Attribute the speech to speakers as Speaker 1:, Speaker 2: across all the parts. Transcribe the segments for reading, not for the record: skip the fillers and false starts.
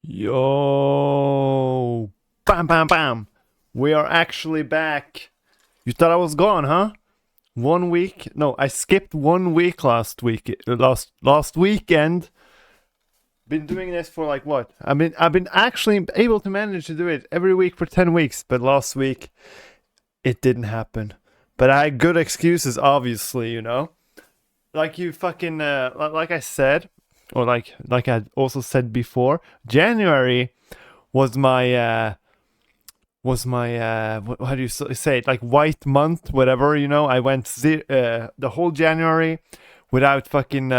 Speaker 1: Yo, bam, bam, bam. We are actually back. You thought I was gone, huh? 1 week? No, I skipped 1 week last weekend. Been doing this for like what? I've been actually able to manage to do it every week for 10 weeks, but last week it didn't happen. But I had good excuses, obviously, Like you fucking like I said, or like I also said before, January was my how do you say it, like white month, whatever, I went the whole January without fucking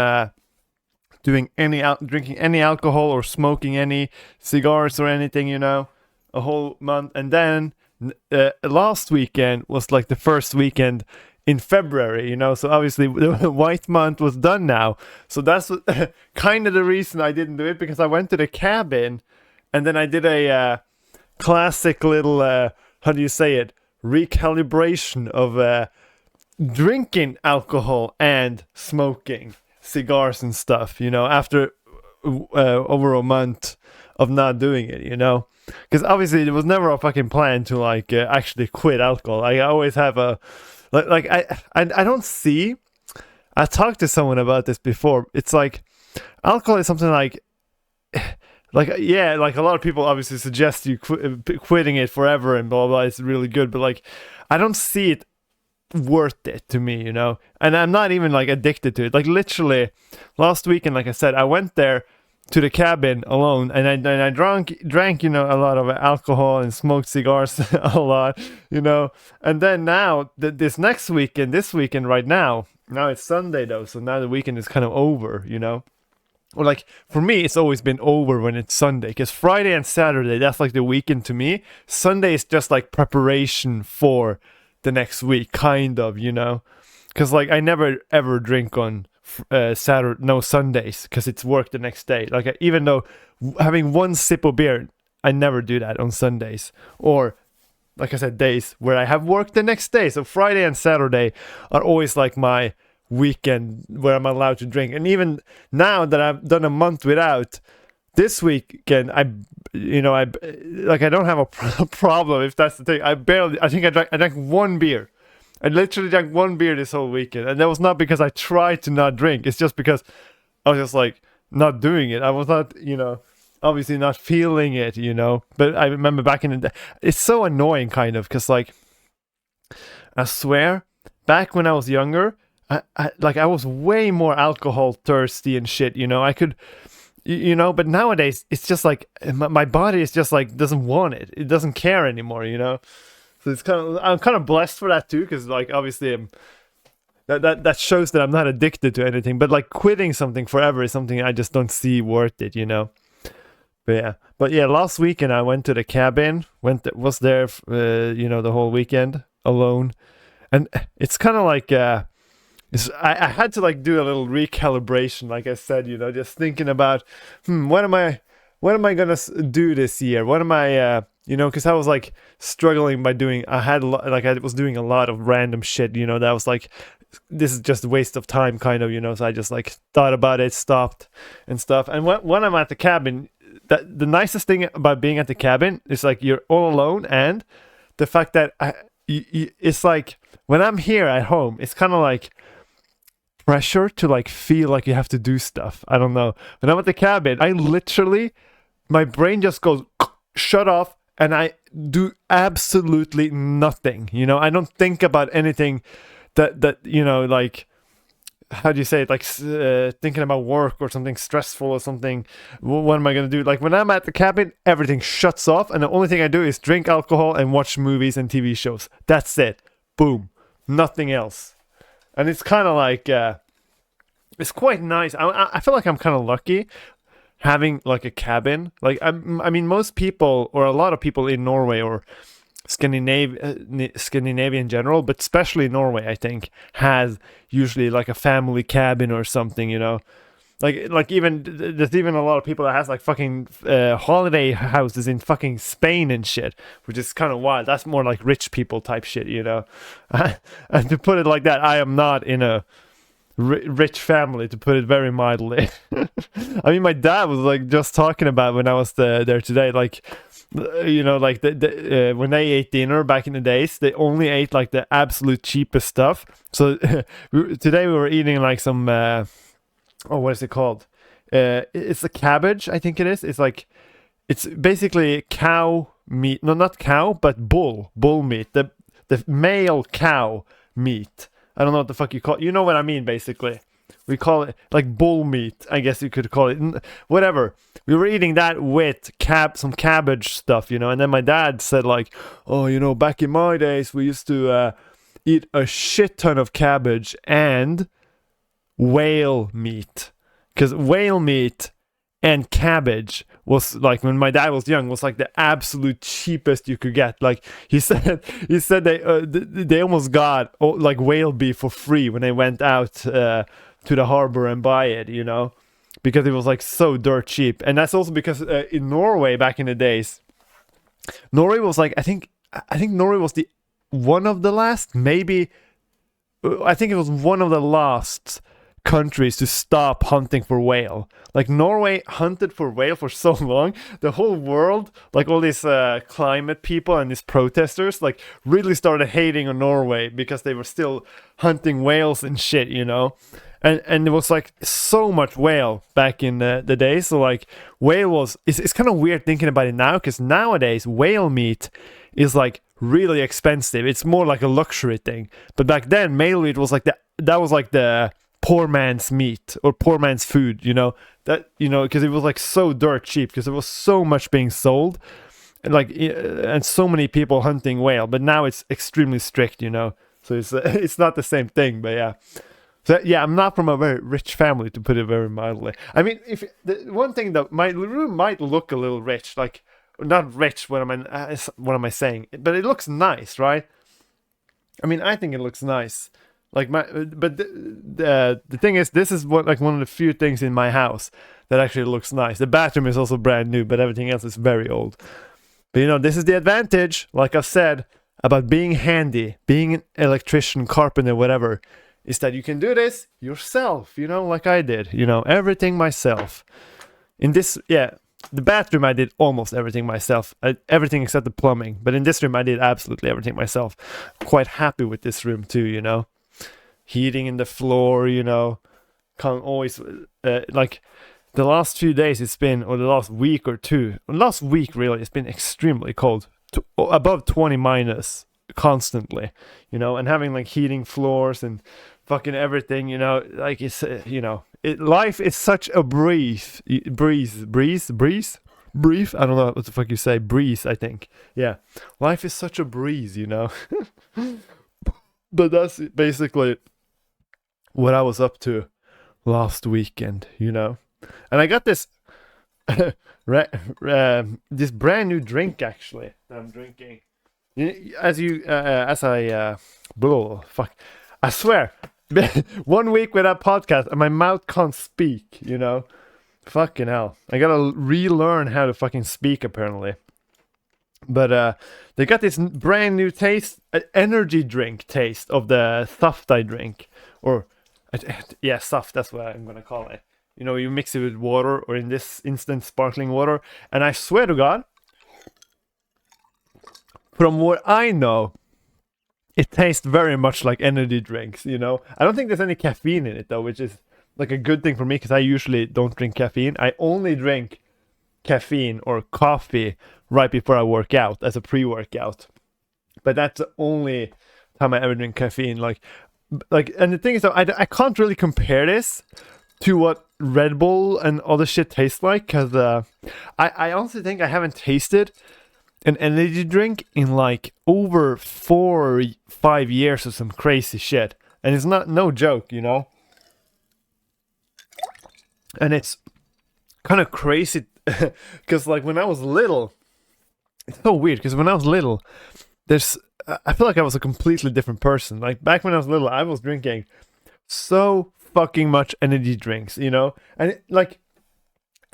Speaker 1: doing drinking any alcohol or smoking any cigars or anything, a whole month. And then last weekend was like the first weekend in February, so obviously the white month was done now. So that's kind of the reason I didn't do it, because I went to the cabin and then I did a classic little how do you say it, recalibration of drinking alcohol and smoking cigars and stuff, after over a month of not doing it, because obviously it was never a fucking plan to like actually quit alcohol. I always have a I don't see. I talked to someone about this before. It's like alcohol is something yeah, like a lot of people obviously suggest you quitting it forever and blah blah. It's really good, but like I don't see it worth it to me, And I'm not even like addicted to it. Like literally, last weekend, like I said, I went there to the cabin alone, and I drank a lot of alcohol and smoked cigars a lot, And then now this weekend right now it's Sunday though, so now the weekend is kind of over, Or like for me, it's always been over when it's Sunday, because Friday and Saturday, that's like the weekend to me. Sunday is just like preparation for the next week, kind of, because like I never ever drink on Sundays, because it's work the next day. Like even though having one sip of beer, I never do that on Sundays, or like I said, days where I have work the next day. So Friday and Saturday are always like my weekend where I'm allowed to drink. And even now that I've done a month without, this weekend I don't have a problem, if that's the thing. I drank one beer. I literally drank one beer this whole weekend, and that was not because I tried to not drink. It's just because I was just like not doing it. I was not, obviously not feeling it, But I remember back in the day, it's so annoying, kind of, because like I swear, back when I was younger, I was way more alcohol thirsty and shit, I could, but nowadays it's just like my body is just like doesn't want it. It doesn't care anymore, So I'm kind of blessed for that too, because like obviously that shows that I'm not addicted to anything. But like quitting something forever is something I just don't see worth it, But yeah, last weekend I went to the cabin, was there, the whole weekend alone, and it's kind of like I had to like do a little recalibration, like I said, just thinking about, what am I gonna do this year? What am I, because I was like struggling by I was doing a lot of random shit, that was like, this is just a waste of time, kind of, so I just like thought about it, stopped and stuff. And when I'm at the cabin, the nicest thing about being at the cabin is like you're all alone, and the fact that it's like when I'm here at home, it's kind of like pressure to like feel like you have to do stuff. I don't know. When I'm at the cabin, I literally, my brain just goes shut off, and I do absolutely nothing. I don't think about anything that like, how do you say it, like thinking about work or something stressful or something. What am I gonna do? Like when I'm at the cabin, everything shuts off, and the only thing I do is drink alcohol and watch movies and TV shows. That's it. Boom. Nothing else. And it's kind of like it's quite nice. I feel like I'm kind of lucky having like a cabin. Like I mean, most people, or a lot of people in Norway or Scandinavia in general, but especially Norway, I think, has usually like a family cabin or something. Like even there's even a lot of people that has like fucking holiday houses in fucking Spain and shit, which is kind of wild. That's more like rich people type shit, And to put it like that, I am not in a rich family, to put it very mildly. I mean, my dad was like just talking about when I was there today, like like when they ate dinner back in the days, they only ate like the absolute cheapest stuff. So today we were eating like some what is it called? It's a cabbage, I think it is. It's like it's basically cow meat. No, not cow, but bull meat. The male cow meat. I don't know what the fuck you call it. You know what I mean, basically. We call it like bull meat, I guess you could call it. Whatever. We were eating that with some cabbage stuff, and then my dad said like, oh, back in my days, we used to eat a shit ton of cabbage and whale meat. Because whale meat and cabbage was like, when my dad was young, was like the absolute cheapest you could get. Like he said they almost got like whale beef for free when they went out to the harbor and buy it, because it was like so dirt cheap. And that's also because in Norway back in the days, Norway was like, I think Norway was one of the last, maybe I think it was one of the last countries to stop hunting for whale. Like Norway hunted for whale for so long, the whole world, like all these climate people and these protesters, like really started hating on Norway because they were still hunting whales and shit, and it was like so much whale back in the day. So like whale was, it's kind of weird thinking about it now, because nowadays whale meat is like really expensive. It's more like a luxury thing. But back then, whale meat was like that was like the poor man's meat or poor man's food, that because it was like so dirt cheap, because there was so much being sold, and so many people hunting whale. But now it's extremely strict, so it's not the same thing. But yeah, so yeah, I'm not from a very rich family, to put it very mildly. I mean, if the one thing that my room might look a little rich, like not rich, what am I saying, but it looks nice, right? I mean, I think it looks nice. Like but the thing is, this is one of the few things in my house that actually looks nice. The bathroom is also brand new, but everything else is very old. But this is the advantage, like I've said, about being handy, being an electrician, carpenter, whatever, is that you can do this yourself, like I did, everything myself. In this, the bathroom I did almost everything myself, everything except the plumbing. But in this room I did absolutely everything myself. Quite happy with this room too, heating in the floor, can't always like the last few days it's been, or the last week or two, last week really, it's been extremely cold, above 20 minus constantly, and having like heating floors and fucking everything, like it's life is such a breeze. I don't know what the fuck you say, breeze, I think. Yeah, life is such a breeze, But that's basically what I was up to last weekend, And I got this this brand new drink actually that I'm drinking. I swear, 1 week without podcast and my mouth can't speak, Fucking hell. I gotta relearn how to fucking speak apparently. But they got this brand new taste, energy drink taste of the stuff I drink. Or, stuff, that's what I'm gonna call it. You mix it with water, or in this instance, sparkling water. And I swear to God, from what I know, it tastes very much like energy drinks, I don't think there's any caffeine in it, though, which is like a good thing for me, because I usually don't drink caffeine. I only drink caffeine or coffee right before I work out as a pre-workout, but that's the only time I ever drink caffeine. Like, and the thing is, though, I can't really compare this to what Red Bull and other shit tastes like, because I honestly think I haven't tasted an energy drink in like over 4 or 5 years or some crazy shit, and it's no joke, and it's kind of crazy. Because like when I was little, it's so weird, because when I was little, I feel like I was a completely different person. Like back when I was little, I was drinking so fucking much energy drinks, and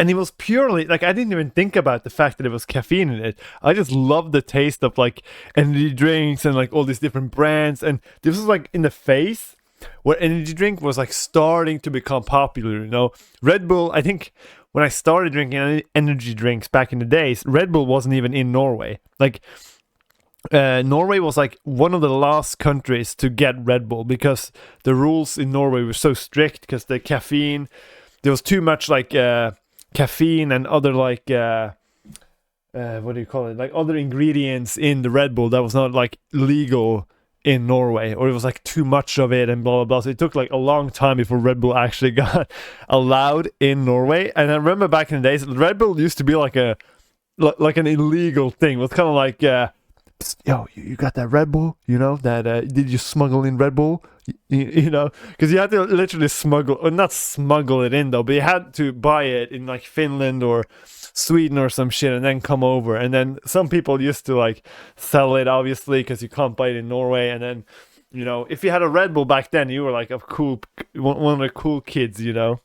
Speaker 1: it was purely like, I didn't even think about the fact that it was caffeine in it. I just loved the taste of like energy drinks and like all these different brands, and this was like in the phase where energy drink was like starting to become popular. You know, Red Bull. I think when I started drinking energy drinks back in the days, Red Bull wasn't even in Norway. Like Norway was like one of the last countries to get Red Bull because the rules in Norway were so strict because the caffeine, there was too much like caffeine and other like what do you call it, like other ingredients in the Red Bull that was not like legal in Norway, or it was like too much of it and blah blah blah. So it took like a long time before Red Bull actually got allowed in Norway. And I remember back in the days, Red Bull used to be like an illegal thing. It was kind of like yo, you got that Red Bull? You know that? Did you smuggle in Red Bull? You know, because you had to literally smuggle, or not smuggle it in though, but you had to buy it in like Finland or Sweden or some shit, and then come over. And then some people used to like sell it, obviously, because you can't buy it in Norway. And then, you know, if you had a Red Bull back then, you were like one of the cool kids, you know,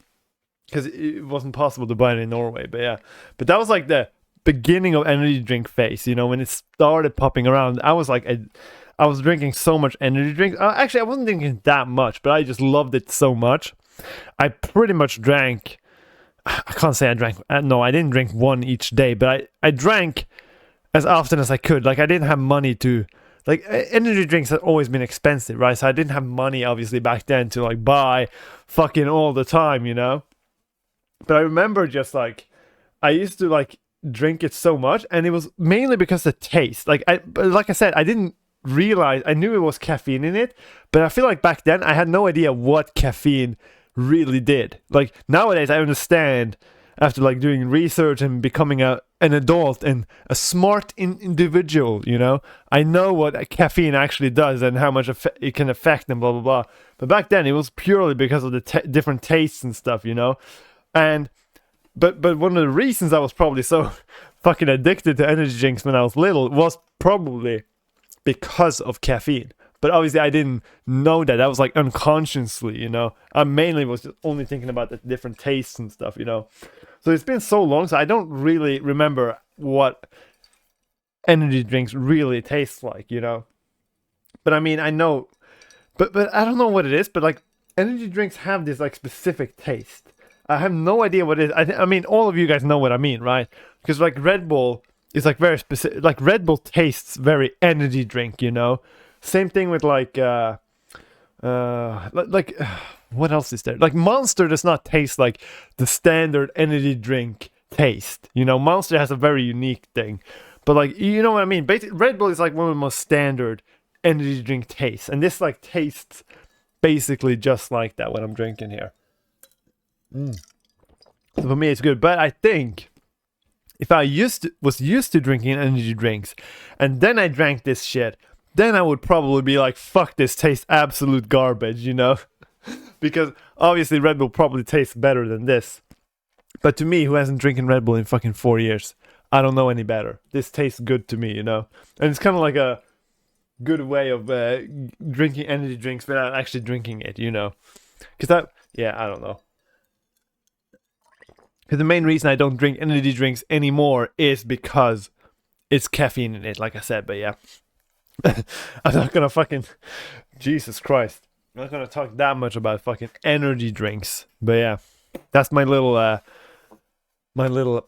Speaker 1: because it wasn't possible to buy it in Norway. But yeah, but that was like the beginning of energy drink phase, you know, when it started popping around. I was like I was drinking so much energy drinks. Actually, I wasn't drinking that much, but I just loved it so much. I pretty much drank, I can't say I drank, no, I didn't drink one each day, but I drank as often as I could. Like, I didn't have money to, like, energy drinks had always been expensive, right? So I didn't have money, obviously, back then to, like, buy fucking all the time, you know? But I remember just, like, I used to, like, drink it so much, and it was mainly because of the taste. Like I said, I didn't realize, I knew it was caffeine in it, but I feel like back then I had no idea what caffeine really did. Like nowadays I understand, after like doing research and becoming an adult and a smart individual, you know, I know what caffeine actually does and how much it can affect and blah blah blah. But back then it was purely because of the different tastes and stuff, you know. And But one of the reasons I was probably so fucking addicted to energy drinks when I was little was probably because of caffeine. But obviously I didn't know that. That was like unconsciously, you know. I mainly was just only thinking about the different tastes and stuff, you know. So it's been so long, so I don't really remember what energy drinks really taste like, you know. But I mean, I know, but I don't know what it is, but like energy drinks have this like specific taste. I have no idea what it is. I mean, all of you guys know what I mean, right? Because like Red Bull is like very specific. Like Red Bull tastes very energy drink, you know. Same thing with like what else is there? Like Monster does not taste like the standard energy drink taste. You know, Monster has a very unique thing. But like, you know what I mean? Basically, Red Bull is like one of the most standard energy drink tastes, and this like tastes basically just like that when I'm drinking here. So for me it's good, but I think if I was used to drinking energy drinks and then I drank this shit, then I would probably be like, fuck, this tastes absolute garbage, you know. Because obviously Red Bull probably tastes better than this, but to me, who hasn't drinking Red Bull in fucking 4 years, I don't know any better. This tastes good to me, you know. And it's kind of like a good way of drinking energy drinks without actually drinking it, you know. Because I don't know. Because the main reason I don't drink energy drinks anymore is because it's caffeine in it, like I said. But yeah, I'm not gonna fucking, Jesus Christ, I'm not gonna talk that much about fucking energy drinks. But yeah, that's my little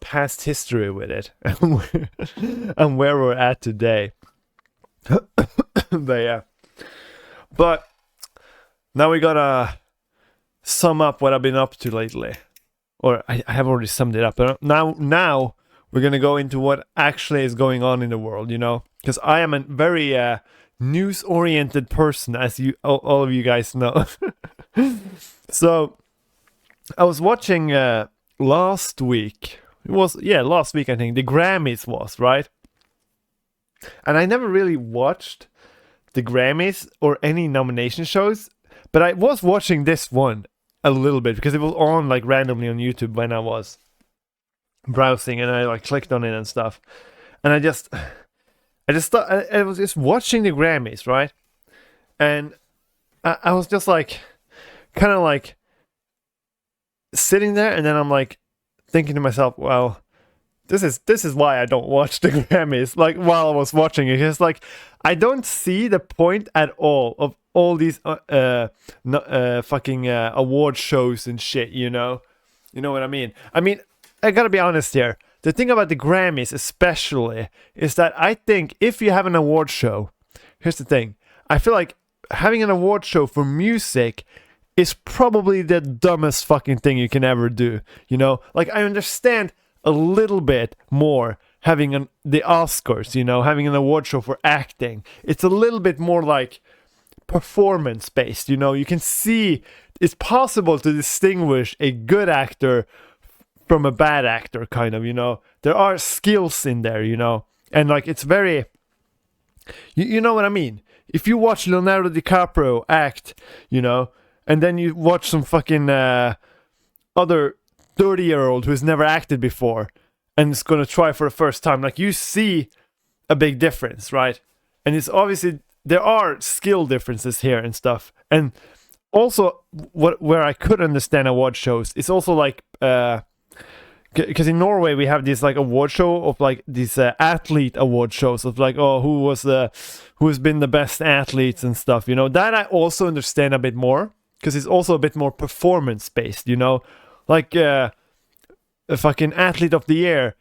Speaker 1: past history with it and where we're at today. But yeah, but now we gotta sum up what I've been up to lately. Or I have already summed it up, but now we're gonna go into what actually is going on in the world, you know, because I am a very news-oriented person, as all of you guys know. So I was watching last week. Last week I think the Grammys was, right, and I never really watched the Grammys or any nomination shows, but I was watching this one a little bit because it was on like randomly on YouTube when I was browsing, and I like clicked on it and stuff, and I just thought I was just watching the Grammys, right, and I was just like kind of like sitting there, and then I'm like thinking to myself, well, this is why I don't watch the Grammys. Like while I was watching it, it's like I don't see the point at all of all these fucking award shows and shit, you know? You know what I mean? I mean, I gotta be honest here. The thing about the Grammys especially is that I think if you have an award show, here's the thing. I feel like having an award show for music is probably the dumbest fucking thing you can ever do, you know? Like, I understand a little bit more having the Oscars, you know, having an award show for acting. It's a little bit more like performance based, you know. You can see it's possible to distinguish a good actor from a bad actor, kind of, you know. There are skills in there, you know, and like it's very, you know what I mean. If you watch Leonardo DiCaprio act, you know, and then you watch some fucking other 30-year-old who's never acted before and is gonna try for the first time, like you see a big difference, right? And it's obviously there are skill differences here and stuff. And also, where I could understand award shows, it's also like because in Norway we have this like award show of like these athlete award shows of like, oh, who's been the best athletes and stuff, you know. That I also understand a bit more because it's also a bit more performance based, you know. Like a fucking athlete of the year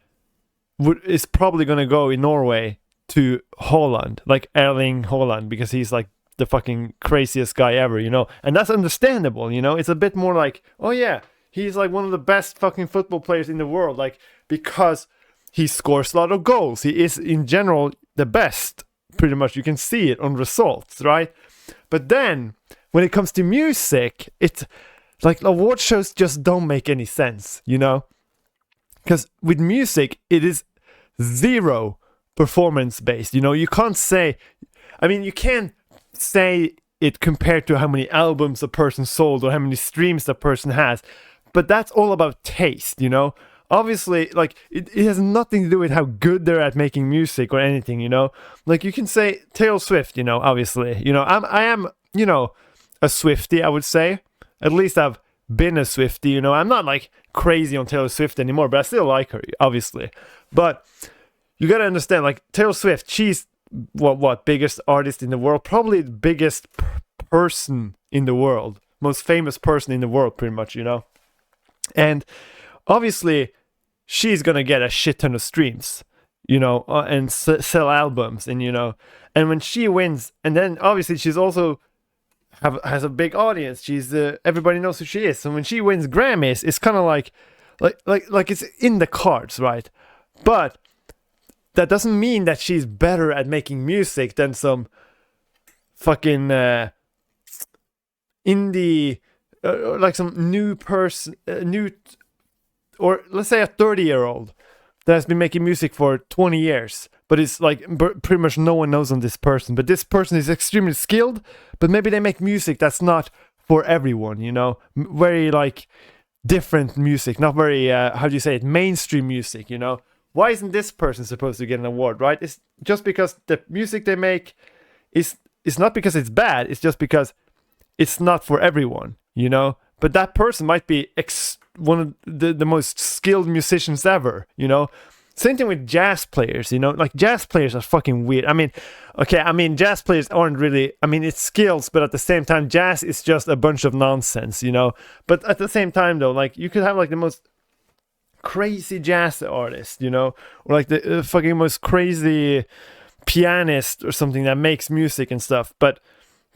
Speaker 1: is probably gonna go in Norway to Holland, like Erling Haaland, because he's like the fucking craziest guy ever, you know. And that's understandable, you know. It's a bit more like, oh yeah, he's like one of the best fucking football players in the world, like because he scores a lot of goals. He is in general the best, pretty much. You can see it on results, right? But then when it comes to music, it's like award shows just don't make any sense, you know? Because with music, it is zero performance based, you know? You can't say, I mean, you can say it compared to how many albums a person sold or how many streams a person has, but that's all about taste, you know? Obviously, like, it has nothing to do with how good they're at making music or anything, you know? Like, you can say Taylor Swift, you know, obviously. You know, I am, you know, a Swiftie, I would say. At least I've been a Swiftie, you know. I'm not, like, crazy on Taylor Swift anymore, but I still like her, obviously. But you gotta understand, like, Taylor Swift, she's, what, biggest artist in the world? Probably the biggest person in the world. Most famous person in the world, pretty much, you know? And obviously, she's gonna get a shit ton of streams, you know, and sell albums, and you know, and when she wins, and then obviously she's also has a big audience. She's everybody knows who she is. So when she wins Grammys, it's kind of like it's in the cards, right? But that doesn't mean that she's better at making music than some fucking indie, like some new person, or let's say a 30-year-old that has been making music for 20 years, but it's like pretty much no one knows on this person. But this person is extremely skilled, but maybe they make music that's not for everyone, you know? Very like different music, not very, how do you say it, mainstream music, you know? Why isn't this person supposed to get an award, right? It's just because the music they make is not because it's bad, it's just because it's not for everyone, you know? But that person might be one of the most skilled musicians ever, you know? Same thing with jazz players, you know? Like, jazz players are fucking weird. I mean, jazz players aren't really, it's skills, but at the same time, jazz is just a bunch of nonsense, you know? But at the same time, though, like, you could have, like, the most crazy jazz artist, you know? Or, like, the fucking most crazy pianist or something that makes music and stuff, but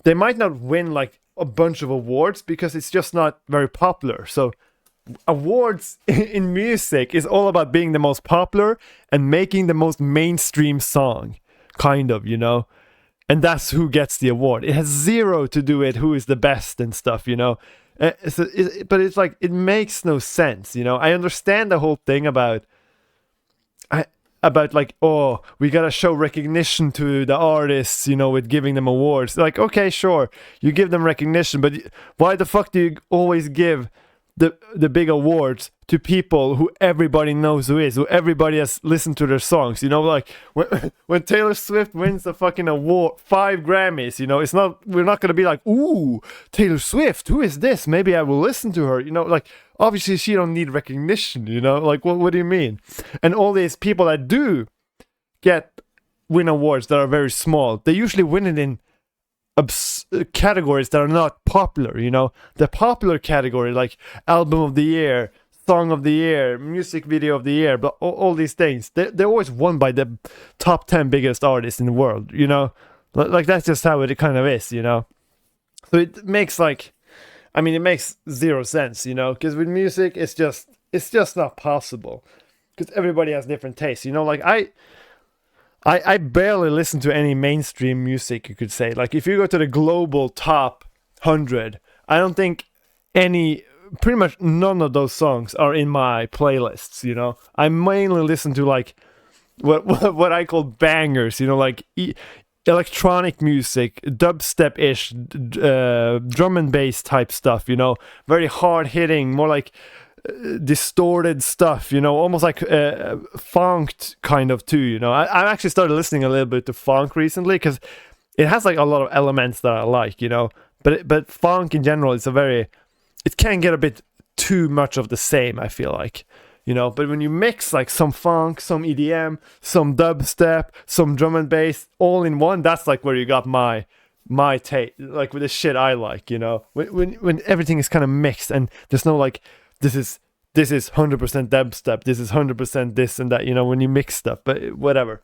Speaker 1: they might not win, like, a bunch of awards because it's just not very popular. So awards in music is all about being the most popular and making the most mainstream song, kind of, you know, and that's who gets the award. It has zero to do with who is the best and stuff, you know. But it's like, it makes no sense, you know. I understand the whole thing about like, oh, we gotta show recognition to the artists, you know, with giving them awards. Like, okay, sure, you give them recognition, but why the fuck do you always give the big awards to people who everybody knows who everybody has listened to their songs, you know? Like, when Taylor Swift wins the fucking award, 5 Grammys, you know, we're not gonna be like, ooh, Taylor Swift, who is this? Maybe I will listen to her, you know? Like, obviously she don't need recognition, you know? Like, what do you mean? And all these people that do win awards that are very small, they usually win it in categories that are not popular, you know. The popular category, like album of the year, song of the year, music video of the year, but all these things, they're always won by the top 10 biggest artists in the world, you know. Like that's just how it kind of is, you know. So it makes like, I mean, it makes zero sense, you know, because with music, it's just not possible, because everybody has different tastes, you know. Like I barely listen to any mainstream music, you could say. Like if you go to the global top 100, I don't think pretty much none of those songs are in my playlists, you know. I mainly listen to like what I call bangers, you know, like electronic music, dubstep-ish, drum and bass type stuff, you know, very hard-hitting, more like distorted stuff, you know, almost like funked kind of too, you know. I actually started listening a little bit to funk recently, because it has like a lot of elements that I like, you know, but funk in general is it can get a bit too much of the same, I feel like, you know. But when you mix like some funk, some EDM, some dubstep, some drum and bass all in one, that's like where you got my take, like with the shit I like, you know. When everything is kind of mixed and there's no like this is 100% dubstep, this is 100% this and that, you know, when you mix stuff, but whatever.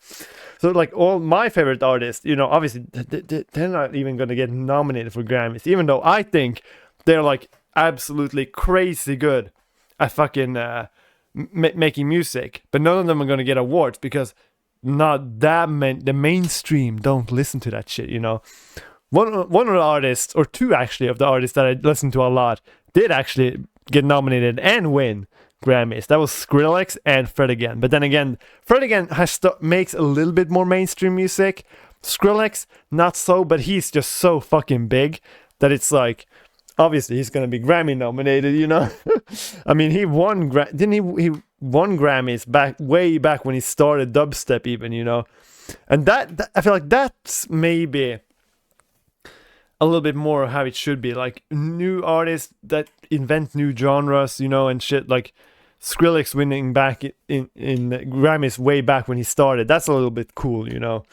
Speaker 1: So like all my favorite artists, you know, obviously they're not even going to get nominated for Grammys, even though I think they're like absolutely crazy good at fucking making music, but none of them are going to get awards, because not that many, the mainstream don't listen to that shit, you know. One of the artists, or two actually, of the artists that I listen to a lot did actually get nominated and win Grammys. That was Skrillex and Fred again. But then again, Fred again makes a little bit more mainstream music. Skrillex, not so, but he's just so fucking big that it's like, obviously he's gonna be Grammy nominated, you know. I mean, he won he won Grammys way back when he started dubstep, even, you know. And that I feel like that's maybe a little bit more how it should be, like new artists that invent new genres, you know, and shit. Like Skrillex winning back in Grammys way back when he started, that's a little bit cool, you know,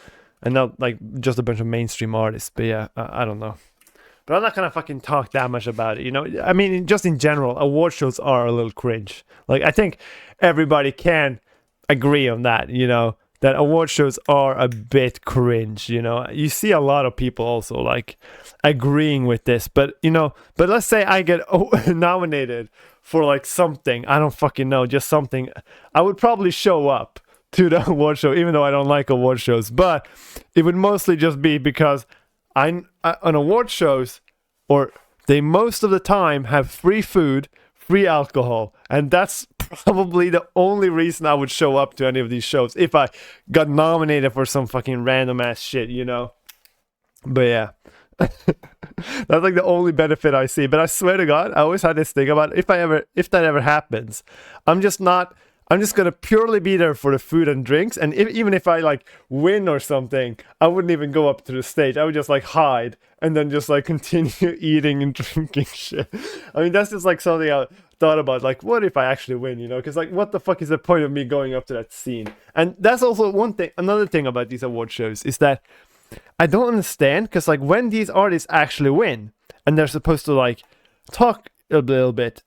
Speaker 1: and not like just a bunch of mainstream artists. But yeah, I don't know. But I'm not gonna fucking talk that much about it, you know. I mean, just in general, award shows are a little cringe. Like I think everybody can agree on that, you know, that award shows are a bit cringe, you know. You see a lot of people also like agreeing with this, but you know, but let's say I get nominated for like something, I don't fucking know, just something, I would probably show up to the award show, even though I don't like award shows. But it would mostly just be because on award shows, or they most of the time have free food, free alcohol, and that's probably the only reason I would show up to any of these shows, if I got nominated for some fucking random ass shit, you know. But yeah, that's like the only benefit I see. But I swear to God, I always had this thing about if that ever happens, I'm just gonna purely be there for the food and drinks, and even if I like win or something, I wouldn't even go up to the stage. I would just like hide and then just like continue eating and drinking shit. I mean, that's just like something I thought about, like what if I actually win, you know, because like what the fuck is the point of me going up to that scene? And that's also another thing about these award shows is that I don't understand, because like when these artists actually win and they're supposed to like talk a little bit,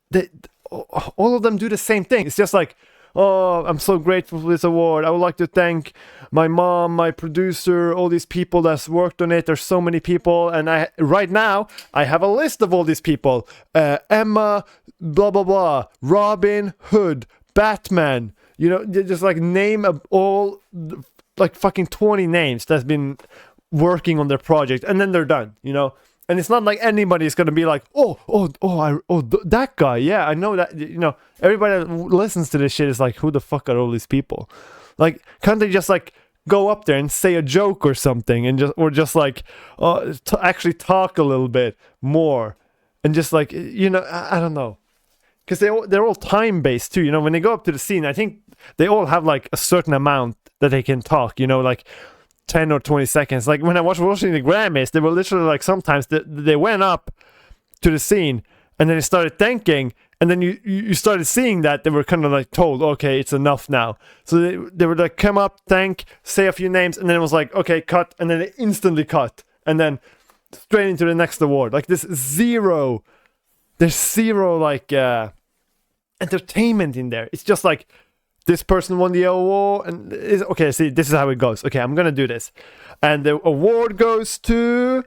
Speaker 1: all of them do the same thing. It's just like, oh, I'm so grateful for this award. I would like to thank my mom, my producer, all these people that's worked on it. There's so many people, and right now I have a list of all these people. Emma, blah blah blah, Robin Hood, Batman. You know, just like name all like fucking 20 names that's been working on their project, and then they're done. You know. And it's not like anybody's gonna be like, that guy, yeah, I know that, you know. Everybody that listens to this shit is like, who the fuck are all these people? Like, can't they just like go up there and say a joke or something, and just like actually talk a little bit more, and just like, you know, I don't know, because they're all time based too, you know. When they go up to the scene, I think they all have like a certain amount that they can talk, you know, like 10 or 20 seconds. Like when I was watching the Grammys, they were literally like, sometimes they went up to the scene and then they started thanking, and then you started seeing that they were kind of like told, okay, it's enough now. So they would like come up, thank, say a few names, and then it was like, okay, cut, and then they instantly cut, and then straight into the next award. Like there's zero like entertainment in there. It's just like this person won the award, and okay, see, this is how it goes. Okay, I'm gonna do this, and the award goes to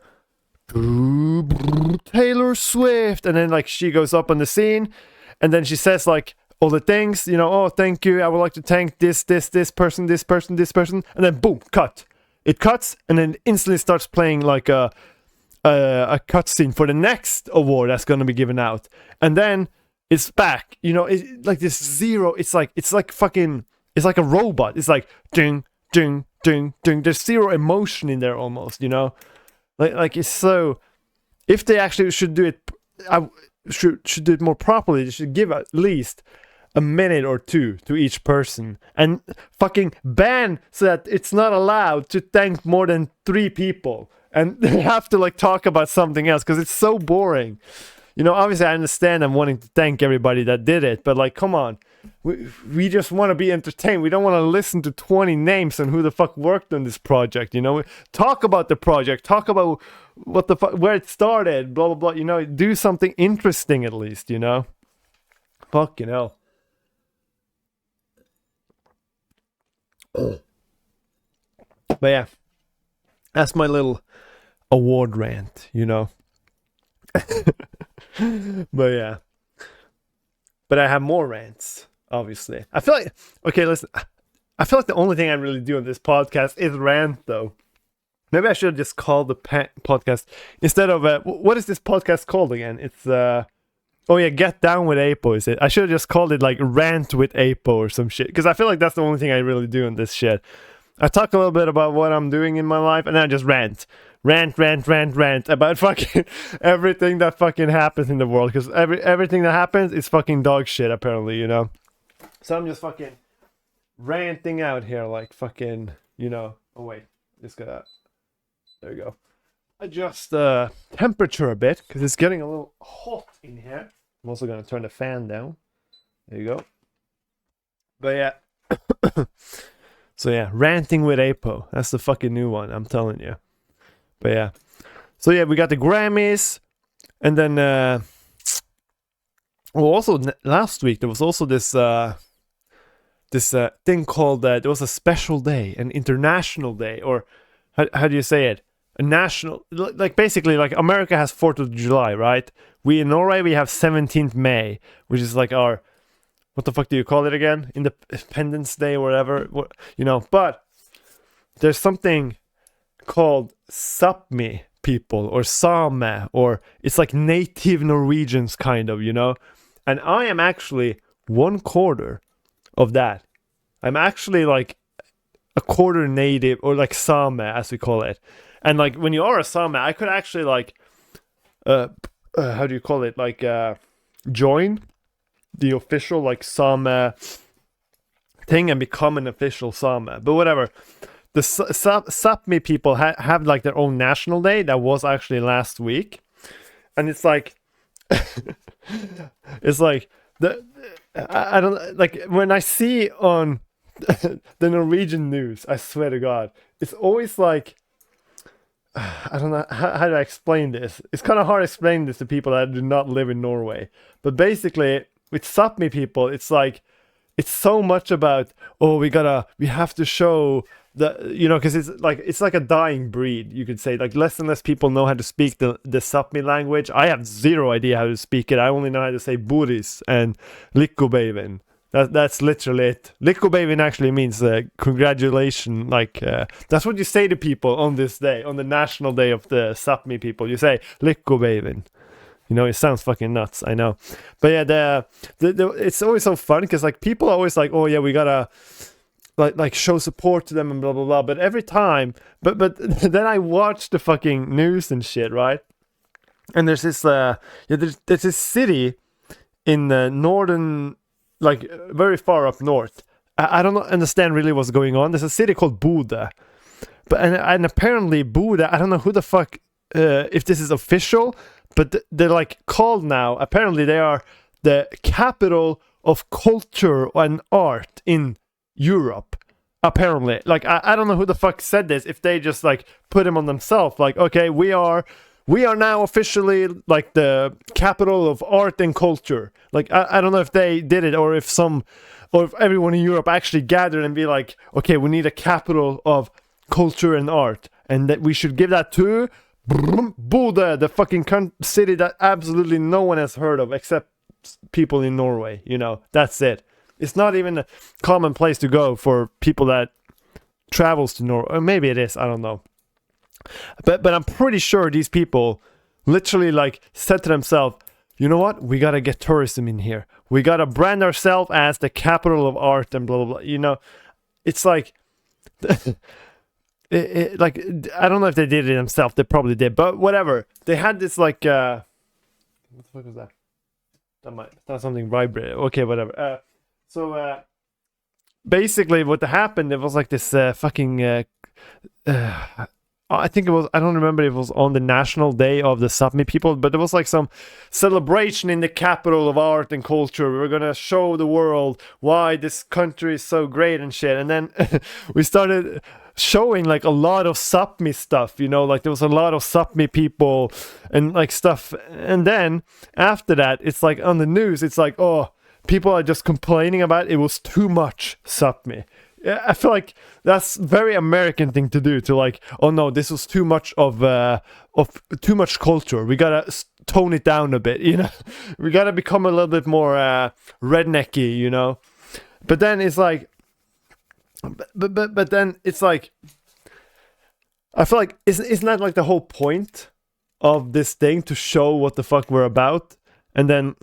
Speaker 1: Taylor Swift, and then like she goes up on the scene, and then she says like all the things, you know, oh, thank you, I would like to thank this person, and then boom, cut. It cuts, and then instantly starts playing like a cutscene for the next award that's gonna be given out, and then it's back. You know, it's like this zero. It's like fucking. It's like a robot. It's like ding, ding, ding, ding. There's zero emotion in there almost. You know, like it's so. If they actually should do it, should do it more properly. They should give at least a minute or two to each person, and fucking ban so that it's not allowed to thank more than 3 people, and they have to like talk about something else because it's so boring. You know, obviously I understand I'm wanting to thank everybody that did it, but like, come on. We just want to be entertained. We don't want to listen to 20 names on who the fuck worked on this project, you know? Talk about the project. Talk about what the fuck, where it started, blah, blah, blah. You know, do something interesting at least, you know? Fucking hell. But yeah, that's my little award rant, you know? But yeah, but I have more rants, obviously. I feel like, okay, listen, I feel like the only thing I really do on this podcast is rant, though. Maybe I should just call the podcast instead of what is this podcast called again? It's oh yeah, Get Down with Apo, is it? I should have just called it like Rant with Apo or some shit, because I feel like that's the only thing I really do on this shit. I talk a little bit about what I'm doing in my life, and then I just rant about fucking everything that fucking happens in the world, because everything that happens is fucking dog shit, apparently, you know? So I'm just fucking ranting out here like fucking, you know. Oh wait, just gotta, there you go. Adjust the temperature a bit, because it's getting a little hot in here. I'm also gonna turn the fan down. There you go. But yeah. So yeah, ranting with Apo. That's the fucking new one, I'm telling you. But yeah. So yeah, we got the Grammys. And then also last week there was also this thing called there was a special day, an international day, or how do you say it? A national, like basically like America has 4th of July, right? We in Norway we have 17th May, which is like our, what the fuck do you call it again? Independence Day or whatever, you know. But there's something called Sápmi people, or Same, or it's like native Norwegians kind of, you know. And I am actually 1/4 of that. I'm actually like a quarter native, or like Same as we call it. And like when you are a Same, I could actually like how do you call it, like join the official like Same thing and become an official Same. But whatever, the Sápmi people have like their own national day that was actually last week, and it's like it's like I don't, like when I see on the Norwegian news, I swear to God, it's always like, I don't know how to explain this. It's kind of hard to explain this to people that do not live in Norway. But basically, with Sápmi people, it's like, it's so much about, oh, we have to show the, you know, because it's like a dying breed, you could say. Like less and less people know how to speak the Sápmi language. I have zero idea how to speak it. I only know how to say Boris and Likkobeivin. That's literally it. Likkobeivin actually means congratulations. Like that's what you say to people on this day, on the national day of the Sápmi people. You say Likkobeivin. You know, it sounds fucking nuts, I know. But yeah, the it's always so fun because like people are always like, oh yeah, we gotta like show support to them and blah blah blah. But every time, but then I watch the fucking news and shit, right? And there's this there's this city in the northern, like very far up north. I don't understand really what's going on. There's a city called Bodø, but and apparently Bodø, I don't know who the fuck if this is official, but they're like called now. Apparently they are the capital of culture and art in Europe. Apparently, like I don't know who the fuck said this. If they just like put him on themselves, like okay, we are we are now officially like the capital of art and culture. Like I don't know if they did it, or if everyone in Europe actually gathered and be like, okay, we need a capital of culture and art, and that we should give that to Bodø, the fucking city that absolutely no one has heard of except people in Norway. You know, that's it. It's not even a common place to go for people that travels to Norway. Or maybe it is, I don't know. But I'm pretty sure these people literally like said to themselves, you know what? We gotta get tourism in here. We gotta brand ourselves as the capital of art and blah blah blah. You know, it's like, like I don't know if they did it themselves. They probably did, but whatever. They had this like, what the fuck was that? That's something vibrated. Okay, whatever. So basically, what happened? It was like this fucking. I think it was, I don't remember if it was on the National Day of the Sápmi people, but there was like some celebration in the capital of art and culture. We were going to show the world why this country is so great and shit. And then we started showing like a lot of Sápmi stuff, you know, like there was a lot of Sápmi people and like stuff. And then after that, it's like on the news, it's like, oh, people are just complaining about it was too much Sápmi. I feel like that's very American thing to do, to like, oh no, this was too much of too much culture. We gotta tone it down a bit, you know. We gotta become a little bit more rednecky, you know. But then it's like, but then it's like, I feel like isn't that like the whole point of this thing, to show what the fuck we're about? And then.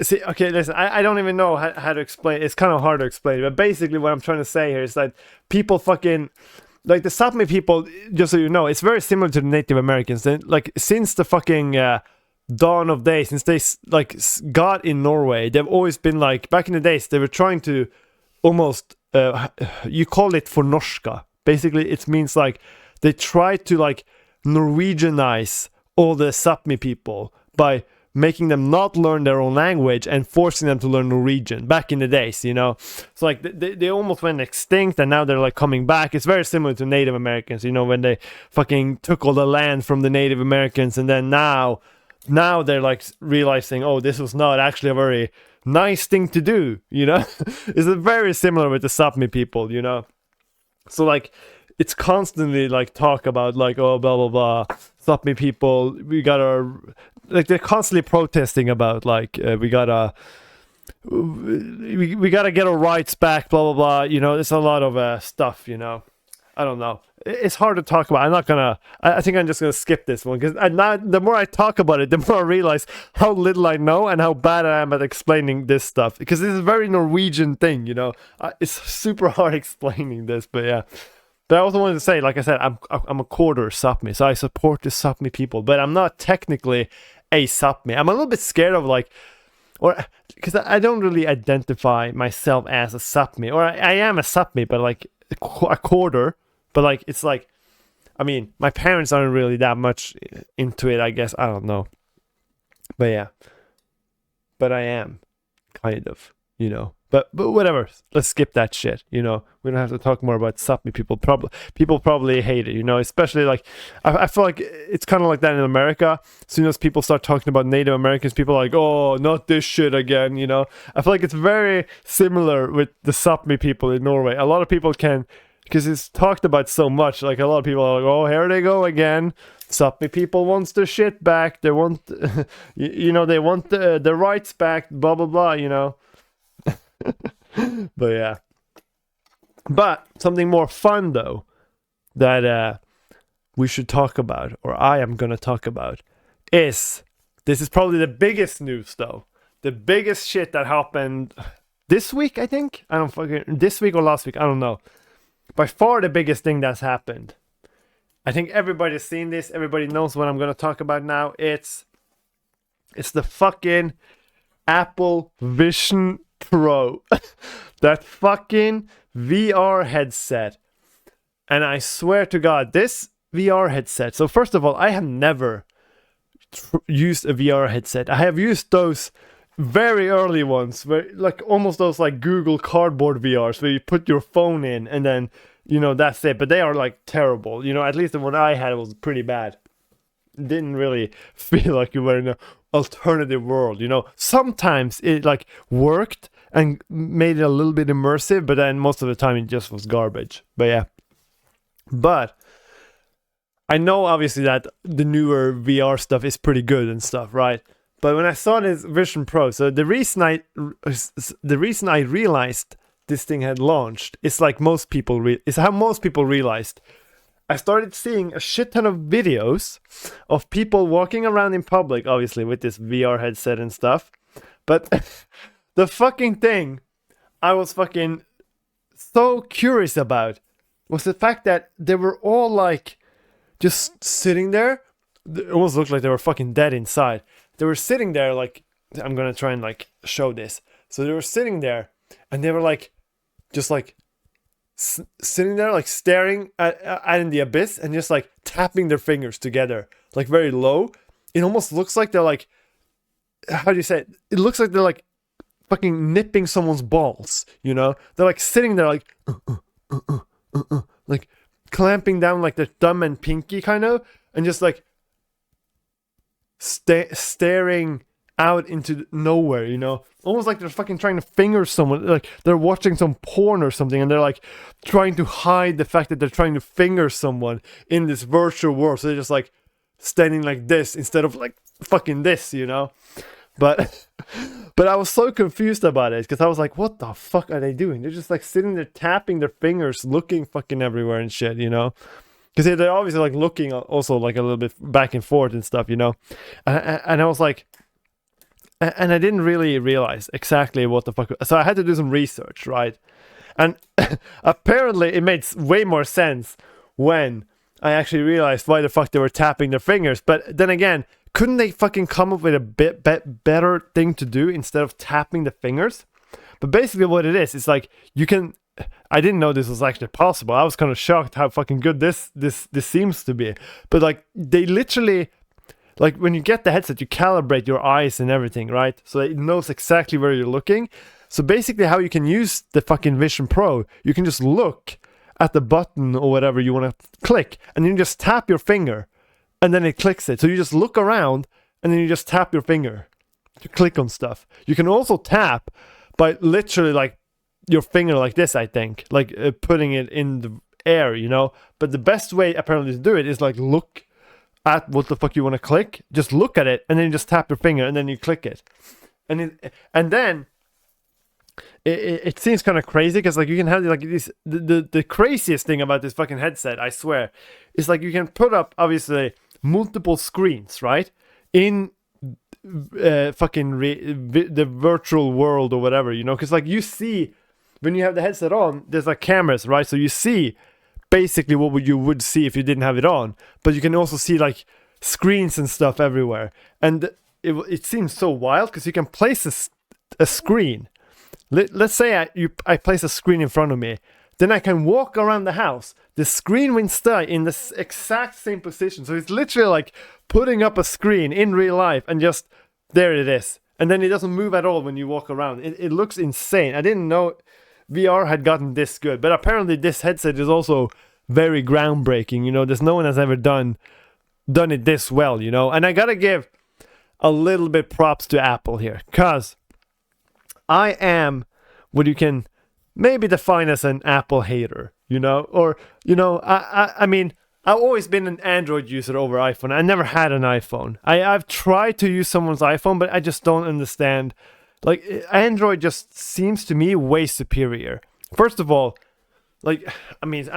Speaker 1: See, okay, listen, I don't even know how to explain it. It's kind of hard to explain, but basically what I'm trying to say here is that people fucking, like the Sápmi people, just so you know, it's very similar to the Native Americans. Like, since the fucking dawn of days, since they like got in Norway, they've always been like, back in the days, they were trying to almost, you call it fornorska. Basically, it means like, they tried to like Norwegianize all the Sápmi people by making them not learn their own language and forcing them to learn Norwegian back in the days, you know. So like they almost went extinct, and now they're like coming back. It's very similar to Native Americans, you know, when they fucking took all the land from the Native Americans, and then now they're like realizing, oh, this was not actually a very nice thing to do, you know. It's very similar with the Sápmi people, you know. So like, it's constantly like talk about like, oh, blah blah blah, Sápmi people, we gotta, like, they're constantly protesting about like, we gotta get our rights back, blah blah blah, you know. There's a lot of stuff, you know. I don't know, it's hard to talk about. I'm not gonna, I think I'm just gonna skip this one, because the more I talk about it, the more I realize how little I know and how bad I am at explaining this stuff, because this is a very Norwegian thing, you know. It's super hard explaining this, but yeah. But I also wanted to say, like I said, I'm a quarter Sápmi, so I support the Sápmi people, but I'm not technically a Sápmi. I'm a little bit scared of like, or because I don't really identify myself as a Sápmi, or I am a Sápmi, but like a quarter. But like, it's like, I mean, my parents aren't really that much into it, I guess. I don't know, but yeah, but I am kind of, you know. But whatever, let's skip that shit, you know. We don't have to talk more about Sápmi people. People probably hate it, you know. Especially like, I feel like it's kind of like that in America. As soon as people start talking about Native Americans, people are like, oh, not this shit again, you know. I feel like it's very similar with the Sápmi people in Norway. A lot of people can, because it's talked about so much, like a lot of people are like, oh, here they go again. Sápmi people wants their shit back. They want, you know, they want the rights back, blah, blah, blah, you know. But yeah, but something more fun though that we should talk about, or I am gonna talk about, is this is probably the biggest news though, the biggest shit that happened this week. I think, I don't fucking, this week or last week, I don't know, by far the biggest thing that's happened. I think everybody's seen this, everybody knows what I'm gonna talk about now. It's the fucking Apple Vision Pro. That fucking VR headset. And I swear to God, this VR headset. So first of all, I have never used a VR headset. I have used those very early ones, where like almost those like Google Cardboard VRs, where you put your phone in and then, you know, that's it. But they are like terrible. You know, at least the one I had was pretty bad. didn't really feel like you were in an alternative world, you know. Sometimes it like worked and made it a little bit immersive, but then most of the time it just was garbage. But yeah. But I know obviously that the newer VR stuff is pretty good and stuff, right? But when I saw this Vision Pro, so the reason I realized this thing had launched is like most people is how most people realized. I started seeing a shit ton of videos of people walking around in public, obviously with this VR headset and stuff. But the fucking thing I was fucking so curious about was the fact that they were all like just sitting there. It almost looked like they were fucking dead inside. They were sitting there like, I'm gonna try and like show this. So they were sitting there and they were like, just like sitting there like staring at in the abyss and just like tapping their fingers together like very low. It almost looks like they're like, how do you say it? It looks like they're like fucking nipping someone's balls, you know? They're like sitting there like like clamping down like their thumb and pinky kind of, and just like staring out into nowhere, you know, almost like they're fucking trying to finger someone, like they're watching some porn or something, and they're like trying to hide the fact that they're trying to finger someone in this virtual world. So they're just like standing like this instead of like fucking this, you know. But I was so confused about it because I was like, what the fuck are they doing? They're just like sitting there tapping their fingers, looking fucking everywhere and shit, you know. Because they're obviously like looking also like a little bit back and forth and stuff, you know. And I was like, and I didn't really realize exactly what the fuck. So I had to do some research, right? And apparently it made way more sense when I actually realized why the fuck they were tapping their fingers. But then again, couldn't they fucking come up with a bit better thing to do instead of tapping the fingers? But basically what it is like you can... I didn't know this was actually possible. I was kind of shocked how fucking good this seems to be. But like they literally, like when you get the headset, you calibrate your eyes and everything, right? So it knows exactly where you're looking. So basically how you can use the fucking Vision Pro, you can just look at the button or whatever you want to click, and then you just tap your finger and then it clicks it. So you just look around and then you just tap your finger to click on stuff. You can also tap by literally like your finger like this, I think, like putting it in the air, you know. But the best way apparently to do it is like look at what the fuck you want to click, just look at it, and then you just tap your finger and then you click it. And then it seems kind of crazy because like you can have like this, the craziest thing about this fucking headset, I swear, is like you can put up obviously multiple screens, right, in the virtual world or whatever, you know, because like you see when you have the headset on, there's like cameras, right? So you see basically what you would see if you didn't have it on, but you can also see like screens and stuff everywhere. And it seems so wild because you can place a screen. Let's say I place a screen in front of me, then I can walk around the house. The screen will stay in the exact same position. So it's literally like putting up a screen in real life and just there it is. And then it doesn't move at all when you walk around. It looks insane. I didn't know VR had gotten this good, but apparently this headset is also very groundbreaking, you know. There's no one has ever done it this well, you know. And I gotta give a little bit props to Apple here, cause I am what you can maybe define as an Apple hater, you know, or you know, I mean, I've always been an Android user over iPhone. I never had an iPhone. I've tried to use someone's iPhone, but I just don't understand. Like, Android just seems to me way superior. First of all, like, I mean,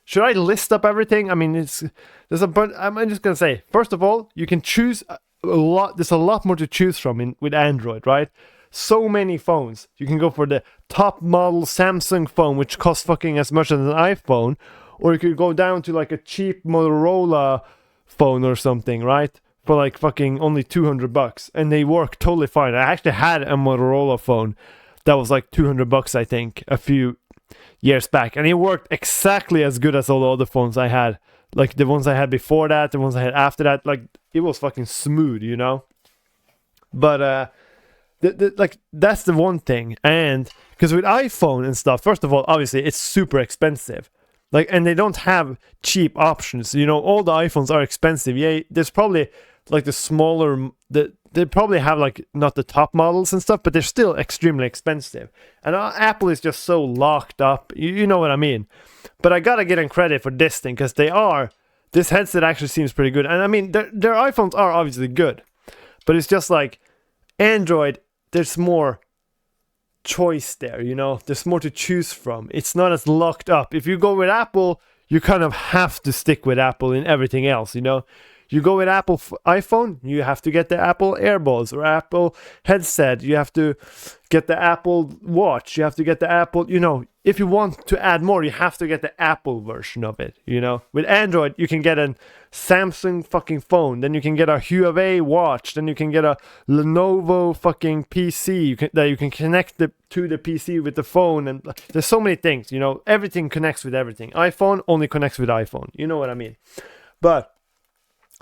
Speaker 1: should I list up everything? I mean, I'm just gonna say, first of all, you can choose a lot. There's a lot more to choose from with Android, right? So many phones. You can go for the top model Samsung phone, which costs fucking as much as an iPhone, or you could go down to like a cheap Motorola phone or something, right? For like fucking only $200, and they work totally fine. I actually had a Motorola phone that was like $200, I think, a few years back, and it worked exactly as good as all the other phones I had. Like the ones I had before that, the ones I had after that, like it was fucking smooth, you know. But like that's the one thing, and because with iPhone and stuff, first of all, obviously it's super expensive. Like, and they don't have cheap options. You know, all the iPhones are expensive. Yeah, there's probably like the smaller, they probably have like not the top models and stuff, but they're still extremely expensive. And Apple is just so locked up. You know what I mean? But I gotta get them credit for this thing, because this headset actually seems pretty good. And I mean, their iPhones are obviously good, but it's just like Android, there's more choice there, you know, there's more to choose from. It's not as locked up. If you go with Apple, you kind of have to stick with Apple in everything else, you know. You go with Apple iPhone, you have to get the Apple AirPods or Apple headset. You have to get the Apple Watch. You have to get the Apple, you know, if you want to add more, you have to get the Apple version of it, you know. With Android, you can get a Samsung fucking phone, then you can get a Huawei watch, then you can get a Lenovo fucking PC that you can connect to the PC with the phone, and there's so many things, you know. Everything connects with everything. iPhone only connects with iPhone, you know what I mean. But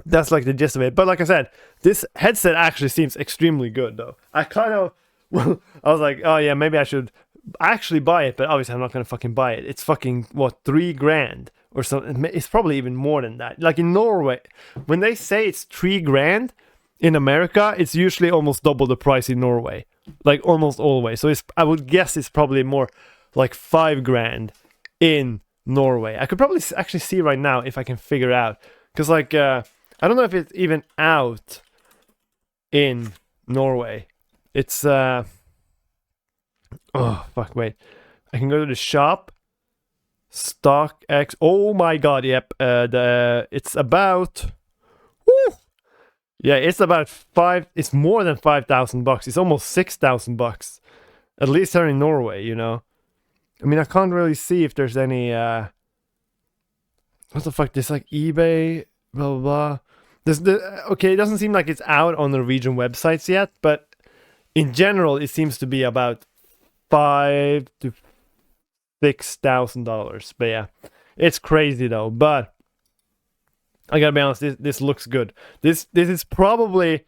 Speaker 1: that's like the gist of it. But like I said, this headset actually seems extremely good though. I kind of, well, I was like, oh yeah, maybe I should actually buy it, but obviously I'm not gonna fucking buy it. It's fucking, what, $3,000 or something. It's probably even more than that. Like in Norway, when they say it's $3,000 in America, it's usually almost double the price in Norway, like almost always. So I would guess it's probably more like $5,000 in Norway. I could probably actually see right now if I can figure out, because like I don't know if it's even out in Norway. It's oh fuck, wait. I can go to the shop. Stock X. Oh my god, yep. It's about, woo! Yeah, it's about it's more than $5,000. It's almost $6,000. At least here in Norway, you know. I mean, I can't really see if there's any what the fuck, there's like eBay, blah blah blah. Okay, it doesn't seem like it's out on Norwegian websites yet, but in general, it seems to be about $5,000 to $6,000. But yeah, it's crazy though. But I gotta be honest, this looks good. This is probably,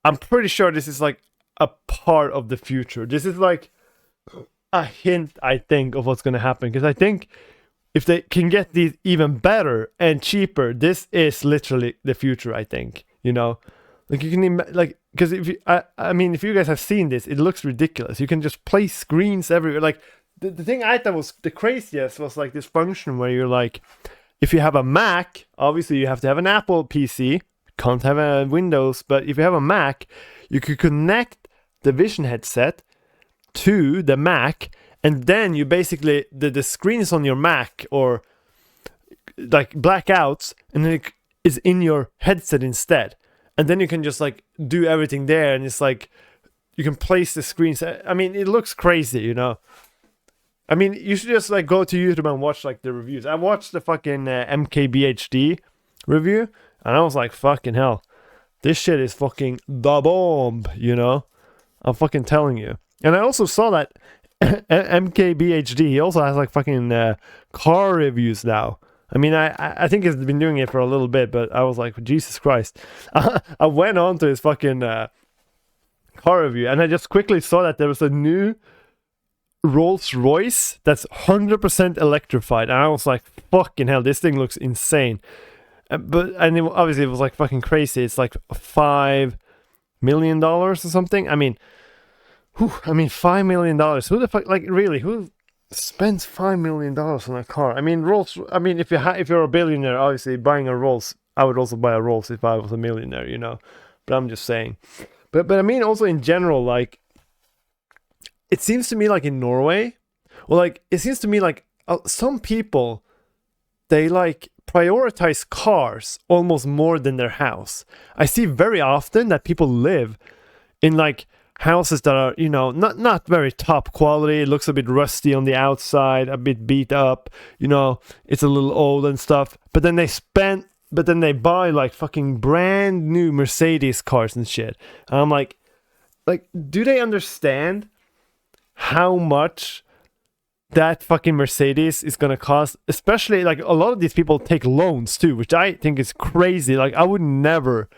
Speaker 1: I'm pretty sure this is like a part of the future. This is like a hint, I think, of what's gonna happen. Because I think if they can get these even better and cheaper, this is literally the future, I think, you know. Like you can like, because if you, I mean, if you guys have seen this, it looks ridiculous. You can just place screens everywhere. Like the thing I thought was the craziest was like this function where you're like, if you have a Mac, obviously you have to have an Apple PC, can't have a Windows, but if you have a Mac, you could connect the Vision headset to the Mac, and then you basically, the screens on your Mac or like blackouts, and then it is in your headset instead. And then you can just like do everything there, and it's like you can place the screens. I mean, it looks crazy, you know. I mean, you should just like go to YouTube and watch like the reviews. I watched the fucking MKBHD review, and I was like, fucking hell, this shit is fucking the bomb, you know. I'm fucking telling you. And I also saw that MKBHD, he also has like fucking car reviews now. I mean, I think he's been doing it for a little bit, but I was like, Jesus Christ. I went on to his fucking car review, and I just quickly saw that there was a new Rolls Royce that's 100% electrified, and I was like, fucking hell, this thing looks insane. Obviously it was like fucking crazy. It's like $5 million or something. I mean, $5 million. Who the fuck, like, really, who spends $5 million on a car? I mean, Rolls. I mean, if you're a billionaire, obviously buying a Rolls, I would also buy a Rolls if I was a millionaire, you know. But I'm just saying. But I mean, also in general, like, it seems to me like in Norway, well, like, it seems to me like some people, they like prioritize cars almost more than their house. I see very often that people live in like houses that are, you know, not very top quality. It looks a bit rusty on the outside, a bit beat up, you know, it's a little old and stuff. But then they buy like fucking brand new Mercedes cars and shit. And I'm like, do they understand how much that fucking Mercedes is gonna cost? Especially like a lot of these people take loans too, which I think is crazy. Like I would never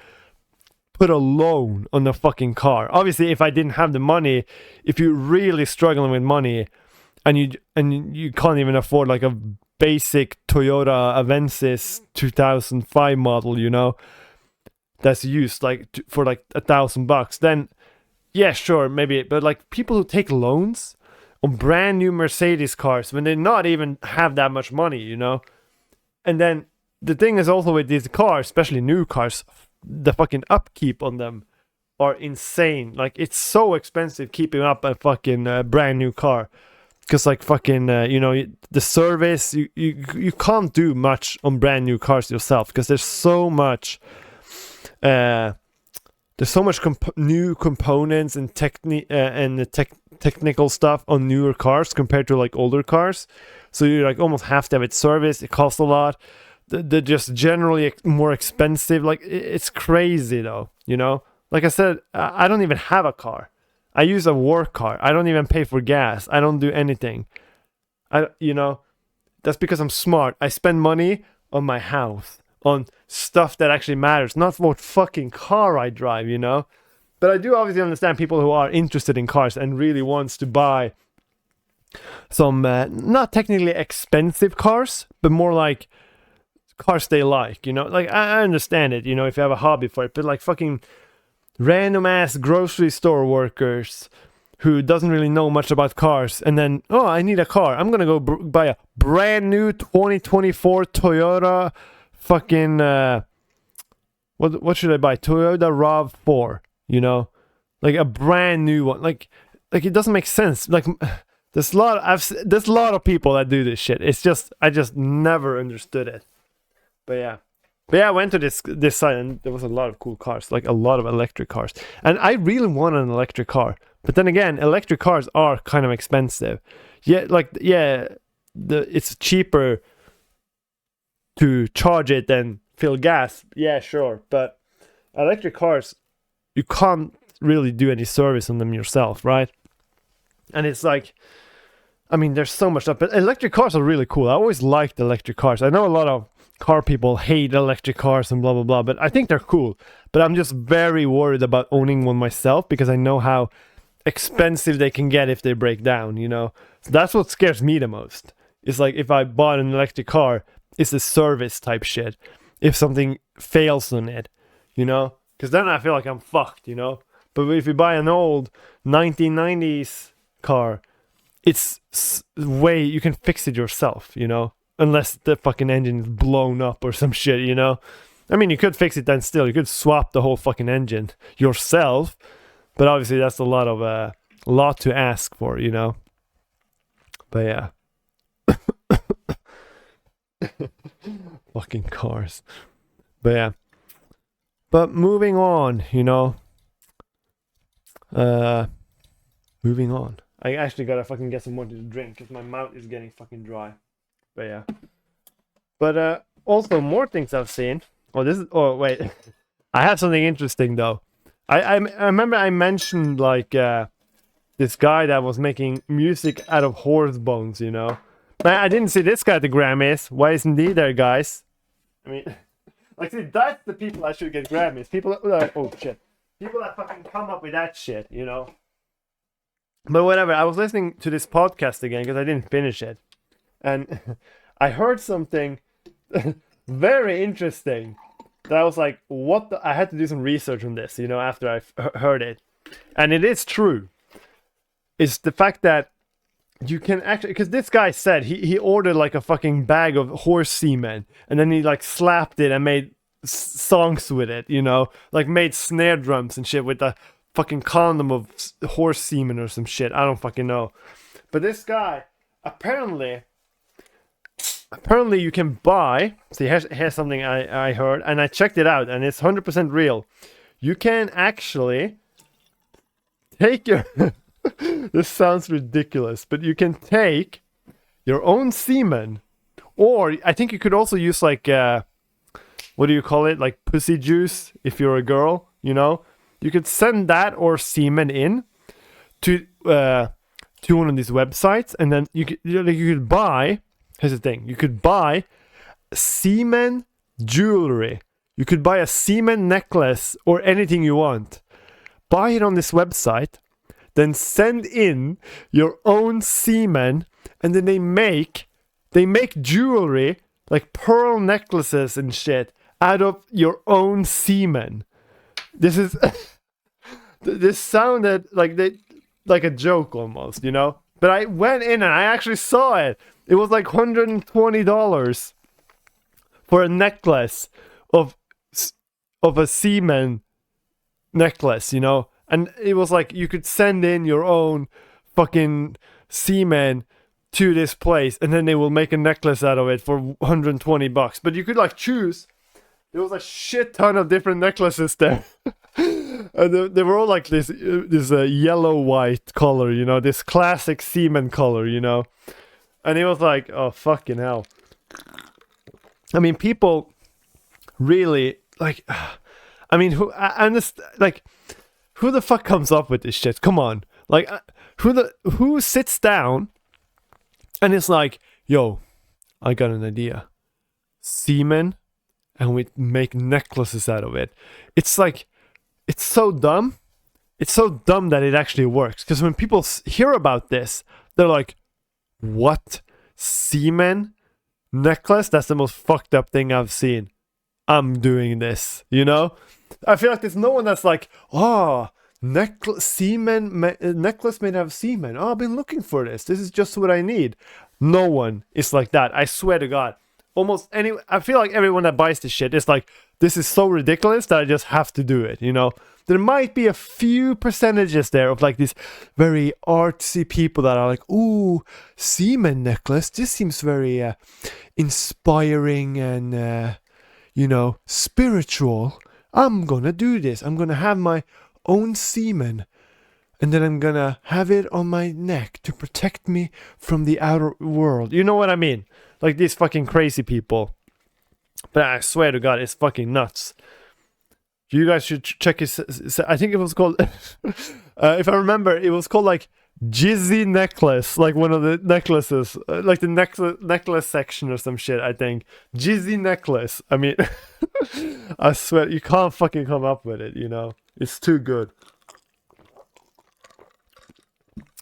Speaker 1: put a loan on a fucking car. Obviously, if I didn't have the money, if you're really struggling with money and you can't even afford like a basic Toyota Avensis 2005 model, you know, that's used like for like $1,000, then yeah, sure, maybe. But like people who take loans on brand new Mercedes cars when they not even have that much money, you know. And then the thing is also with these cars, especially new cars, the fucking upkeep on them are insane. Like it's so expensive keeping up a fucking brand new car, because like fucking you know, the service, you can't do much on brand new cars yourself, because there's so much new components and technical stuff on newer cars compared to like older cars. So you like almost have to have it serviced. It costs a lot. They're just generally more expensive. Like it's crazy though, you know. Like I said, I don't even have a car. I use a work car. I don't even pay for gas. I don't do anything. You know, that's because I'm smart. I spend money on my house, on stuff that actually matters, not what fucking car I drive, you know. But I do obviously understand people who are interested in cars and really wants to buy some not technically expensive cars, but more like cars they like, you know. Like I understand it, you know, if you have a hobby for it, but like fucking random ass grocery store workers who doesn't really know much about cars, and then, oh, I need a car, I'm gonna go buy a brand new 2024 Toyota fucking what should I buy? Toyota RAV4, you know, like a brand new one. Like it doesn't make sense. Like there's a lot of people that do this shit. It's just I just never understood it. But yeah, I went to this site and there was a lot of cool cars, like a lot of electric cars, and I really want an electric car. But then again, electric cars are kind of expensive. It's cheaper to charge it than fill gas. Yeah, sure. But electric cars, you can't really do any service on them yourself, right? And it's like, I mean, there's so much stuff. But electric cars are really cool. I always liked electric cars. I know a lot of car people hate electric cars and blah blah blah, but I think they're cool. But I'm just very worried about owning one myself, because I know how expensive they can get if they break down, you know. So that's what scares me the most. It's like if I bought an electric car, it's a service type shit if something fails on it, you know, because then I feel like I'm fucked, you know. But if you buy an old 1990s car, it's way you can fix it yourself, you know. Unless the fucking engine is blown up or some shit, you know. I mean, you could fix it then still. You could swap the whole fucking engine yourself. But obviously that's a lot to ask for, you know. But yeah. Fucking cars. But yeah. But moving on, you know. Moving on. I actually gotta fucking get some more to drink because my mouth is getting fucking dry. But yeah. But also more things I've seen. Oh wait. I have something interesting though. I remember I mentioned like this guy that was making music out of horse bones, you know. Man, I didn't see this guy at the Grammys. Why isn't he there, guys? I mean, like, see, that's the people that should get Grammys. People that, oh shit. People that fucking come up with that shit, you know. But whatever, I was listening to this podcast again because I didn't finish it. And I heard something very interesting that I was like, what the? I had to do some research on this, you know, after I heard it. And it is true. It's the fact that you can actually, because this guy said he ordered like a fucking bag of horse semen, and then he like slapped it and made songs with it, you know, like made snare drums and shit with a fucking condom of horse semen or some shit. I don't fucking know. But this guy, apparently you can buy, see, here's something I heard, and I checked it out, and it's 100% real. You can actually take your this sounds ridiculous, but you can take your own semen, or I think you could also use like what do you call it, like pussy juice if you're a girl, you know. You could send that or semen in to one of these websites, and then you could buy. Here's the thing: you could buy semen jewelry. You could buy a semen necklace or anything you want. Buy it on this website, then send in your own semen, and then they make They make jewelry, like pearl necklaces and shit, out of your own semen. This is this sounded like a joke almost, you know? But I went in and I actually saw it. It was like $120 for a necklace of a semen necklace, you know? And it was like you could send in your own fucking semen to this place and then they will make a necklace out of it for $120. But you could like choose. There was a shit ton of different necklaces there. And they were all like this yellow white color, you know, this classic semen color, you know. And it was like, oh fucking hell. I mean, people really like. I mean, who the fuck comes up with this shit? Come on, like, who sits down and it's like, yo, I got an idea, semen, and we make necklaces out of it. It's like, it's so dumb. It's so dumb that it actually works. Because when people hear about this, they're like, what? Semen necklace? That's the most fucked up thing I've seen. I'm doing this, you know? I feel like there's no one that's like, oh, necklace made out of semen. Oh, I've been looking for this. This is just what I need. No one is like that. I swear to God. I feel like everyone that buys this shit is like, this is so ridiculous that I just have to do it, you know? There might be a few percentages there of like these very artsy people that are like, ooh, semen necklace. This seems very inspiring and, you know, spiritual. I'm gonna do this. I'm gonna have my own semen. And then I'm gonna have it on my neck to protect me from the outer world. You know what I mean? Like these fucking crazy people. But I swear to God, it's fucking nuts. You guys should check his. I think it was called. If I remember, it was called like Jizzy Necklace, like one of the necklaces, like the necklace section or some shit. I think Jizzy Necklace. I mean, I swear you can't fucking come up with it. You know, it's too good.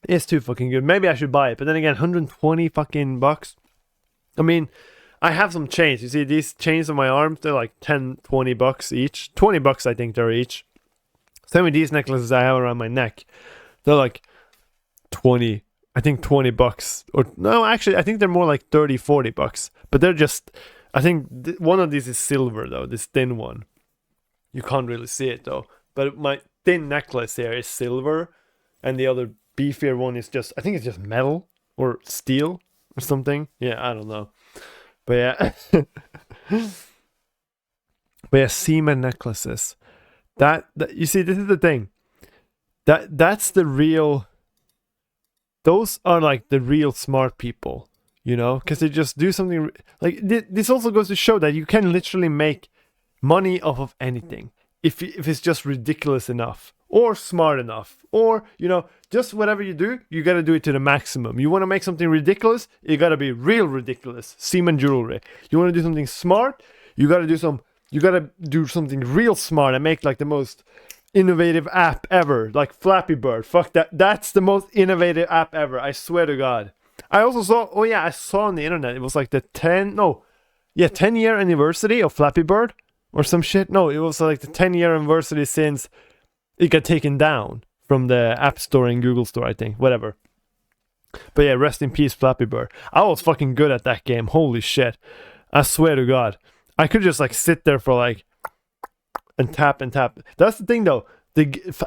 Speaker 1: It's too fucking good. Maybe I should buy it, but then again, 120 fucking bucks. I mean, I have some chains. You see these chains on my arms? They're like 10, 20 bucks each. 20 bucks, I think they're each. Same with these necklaces I have around my neck. They're like 20, I think 20 bucks. Or no, actually, I think they're more like 30, 40 bucks. But they're just, I think one of these is silver though, this thin one. You can't really see it though. But my thin necklace here is silver. And the other beefier one is just, I think it's just metal or steel or something. Yeah, I don't know. But yeah. But yeah, semen necklaces. That you see, this is the thing. That's the real. Those are like the real smart people, you know, because they just do something like this. Also goes to show that you can literally make money off of anything if it's just ridiculous enough or smart enough, or you know, just whatever you do, you gotta do it to the maximum. You want to make something ridiculous, it gotta be real ridiculous. Semen jewelry. You want to do something smart, you gotta do something real smart and make like the most innovative app ever, like Flappy Bird. Fuck that. That's the most innovative app ever. I swear to God. I also saw. Oh yeah, I saw on the internet. It was like the 10-year anniversary of Flappy Bird or some shit. No, it was like the 10-year anniversary since it got taken down from the App Store and Google Store, I think. Whatever. But yeah, rest in peace, Flappy Bird. I was fucking good at that game. Holy shit. I swear to God. I could just like sit there for like and tap and tap. That's the thing though.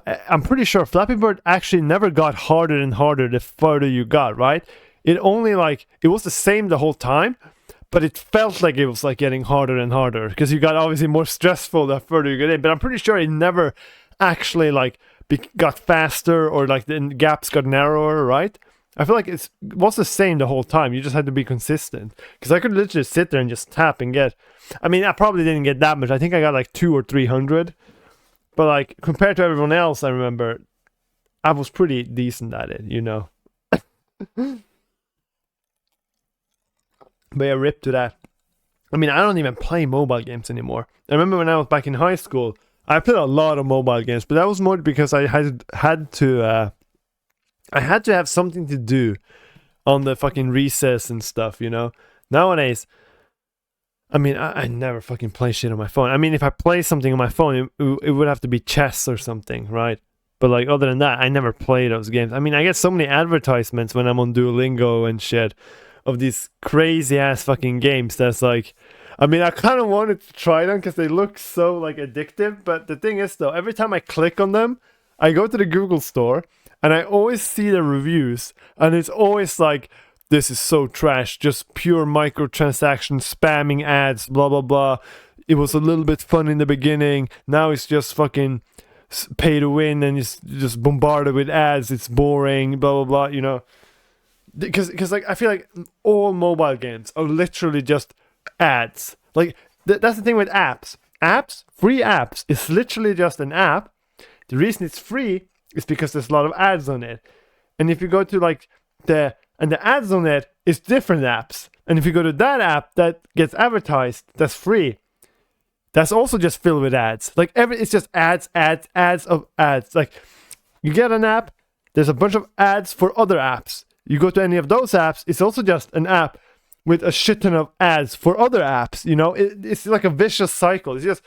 Speaker 1: I'm pretty sure Flappy Bird actually never got harder and harder the further you got, right? It only like, it was the same the whole time, but it felt like it was like getting harder and harder because you got obviously more stressful the further you get in. But I'm pretty sure it never actually like got faster or like the gaps got narrower, right? I feel like it was the same the whole time. You just had to be consistent. Because I could literally sit there and just tap and get. I mean, I probably didn't get that much. I think I got like 200 or 300. But like compared to everyone else, I remember I was pretty decent at it, you know. But yeah, rip to that. I mean, I don't even play mobile games anymore. I remember when I was back in high school, I played a lot of mobile games, but that was more because I had to have something to do on the fucking recess and stuff, you know. Nowadays, I mean, I never fucking play shit on my phone. I mean, if I play something on my phone, it would have to be chess or something, right? But like, other than that, I never play those games. I mean, I get so many advertisements when I'm on Duolingo and shit of these crazy ass fucking games that's like, I mean, I kind of wanted to try them because they look so like addictive. But the thing is, though, every time I click on them, I go to the Google store and I always see the reviews, and it's always like, this is so trash, just pure microtransactions, spamming ads, blah, blah, blah. It was a little bit fun in the beginning. Now it's just fucking pay to win and it's just bombarded with ads. It's boring, blah, blah, blah, you know. Because like, I feel like all mobile games are literally just ads. Like, that's the thing with apps. Free apps, is literally just an app. The reason it's free is because there's a lot of ads on it. And if you go to like the ads on it is different apps. And if you go to that app that gets advertised, that's free. That's also just filled with ads. Like it's just ads of ads. Like you get an app, there's a bunch of ads for other apps. You go to any of those apps, it's also just an app with a shit ton of ads for other apps. You know, it's like a vicious cycle. It's just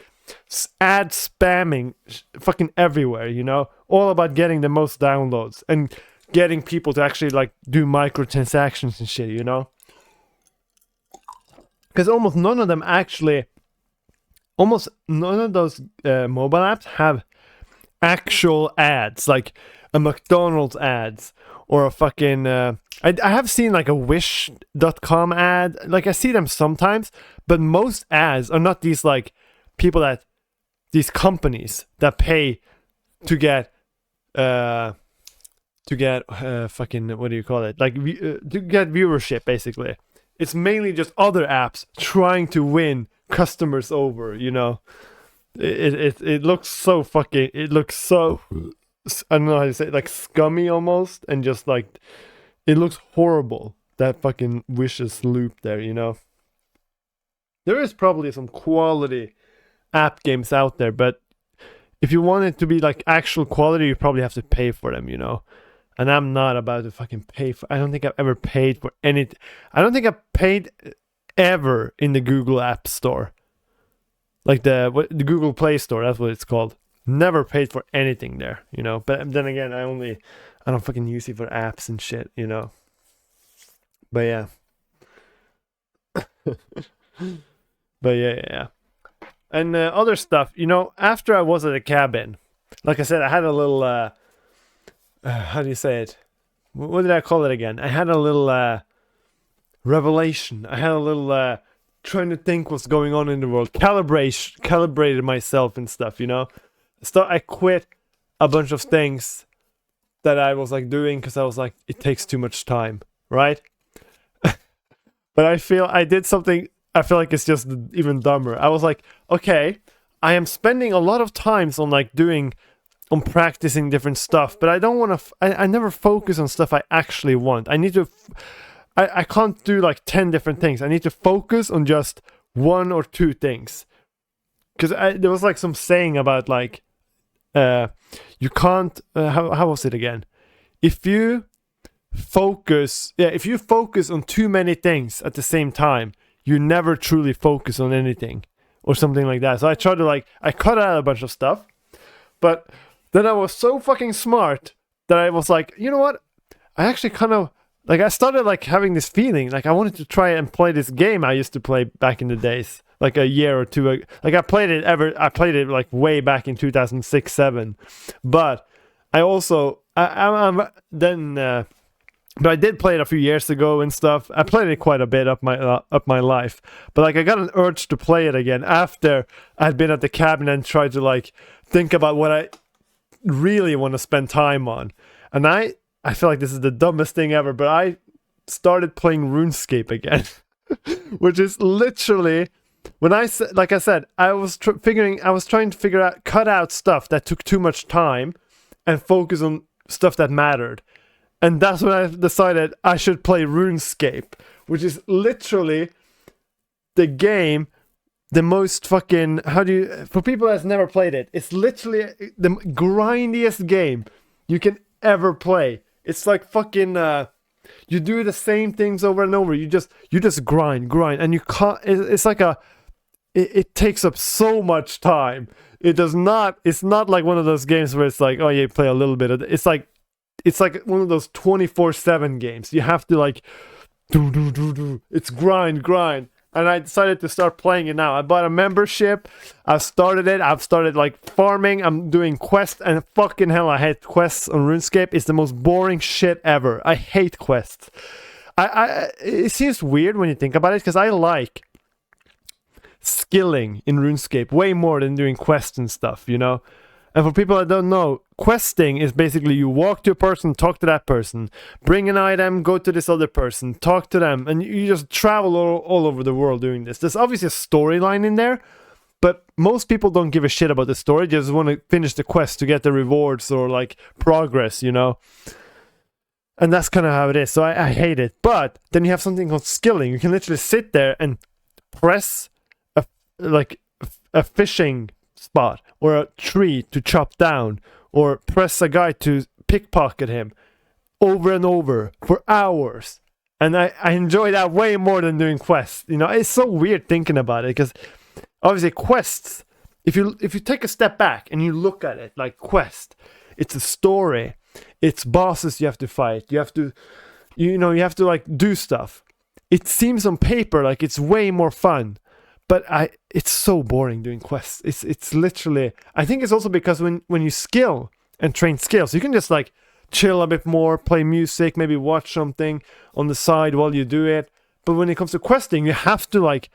Speaker 1: ad spamming fucking everywhere, you know, all about getting the most downloads and getting people to actually like do microtransactions and shit, you know? Because almost none of those mobile apps have actual ads, like a McDonald's ads or a fucking I have seen like a wish.com ad. Like I see them sometimes, but most ads are not these like people that, these companies that pay to get fucking, what do you call it, like to get viewership. Basically it's mainly just other apps trying to win customers over, you know. It looks so fucking, it looks so, I don't know how to say it, like scummy almost, and just like it looks horrible, that fucking vicious loop there, you know. There is probably some quality app games out there, but if you want it to be like actual quality, you probably have to pay for them, you know. And I'm not about to fucking pay for, I don't think I've ever paid for anything. I don't think I've paid ever in the Google App Store. Like the Google Play Store, that's what it's called. Never paid for anything there, you know. But then again, I don't fucking use it for apps and shit, you know. But yeah. But yeah. And other stuff, you know, after I was at a cabin, like I said, I had a little, how do you say it? What did I call it again? I had a little revelation. I had a little trying to think what's going on in the world. Calibrated myself and stuff, you know? So I quit a bunch of things that I was like doing because I was like, it takes too much time, right? But I did something, I feel like it's just even dumber. I was like, okay, I am spending a lot of times on like on practicing different stuff, but I don't want to, I never focus on stuff I actually want. I need to, I can't do like 10 different things. I need to focus on just one or two things. Because there was like some saying about like, you can't, how was it again? If you focus on too many things at the same time, you never truly focus on anything or something like that. So I tried to I cut out a bunch of stuff, but then I was so fucking smart that I was like, you know what? I actually kind of, like, I started like having this feeling, like I wanted to try and play this game I used to play back in the days, like a year or two ago. Like I played it like way back in 2006, 2007. But I also, but I did play it a few years ago and stuff. I played it quite a bit up my life. But like I got an urge to play it again after I'd been at the cabin and tried to like think about what I really want to spend time on. And I feel like this is the dumbest thing ever, but I started playing RuneScape again. Which is literally, when I said, like I said, I was trying to figure out, cut out stuff that took too much time and focus on stuff that mattered. And that's when I decided I should play RuneScape, which is literally the game, the most fucking, for people that's never played it, it's literally the grindiest game you can ever play. It's like fucking, You do the same things over and over. You just grind, and you can't. It's like it takes up so much time. It does not. It's not like one of those games where it's like, oh, you play a little bit of it. It's like one of those 24/7 games. You have to like do. It's grind. And I decided to start playing it now. I bought a membership. I've started it. I've started like farming. I'm doing quests, and fucking hell, I hate quests on RuneScape. It's the most boring shit ever. I hate quests. It seems weird when you think about it, because I like skilling in RuneScape way more than doing quests and stuff, you know? And for people that don't know, questing is basically you walk to a person, talk to that person, bring an item, go to this other person, talk to them, and you just travel all over the world doing this. There's obviously a storyline in there, but most people don't give a shit about the story. They just want to finish the quest to get the rewards or like progress, you know? And that's kind of how it is. So I hate it. But then you have something called skilling. You can literally sit there and press a fishing spot or a tree to chop down, or press a guy to pickpocket him over and over for hours. And I enjoy that way more than doing quests. You know, it's so weird thinking about it, because obviously quests, if you take a step back and you look at it like quest, it's a story, it's bosses you have to fight, you have to like do stuff. It seems on paper like it's way more fun, but it's so boring doing quests. It's literally, I think it's also because when you skill and train skills, you can just like chill a bit more, play music, maybe watch something on the side while you do it. But when it comes to questing, you have to like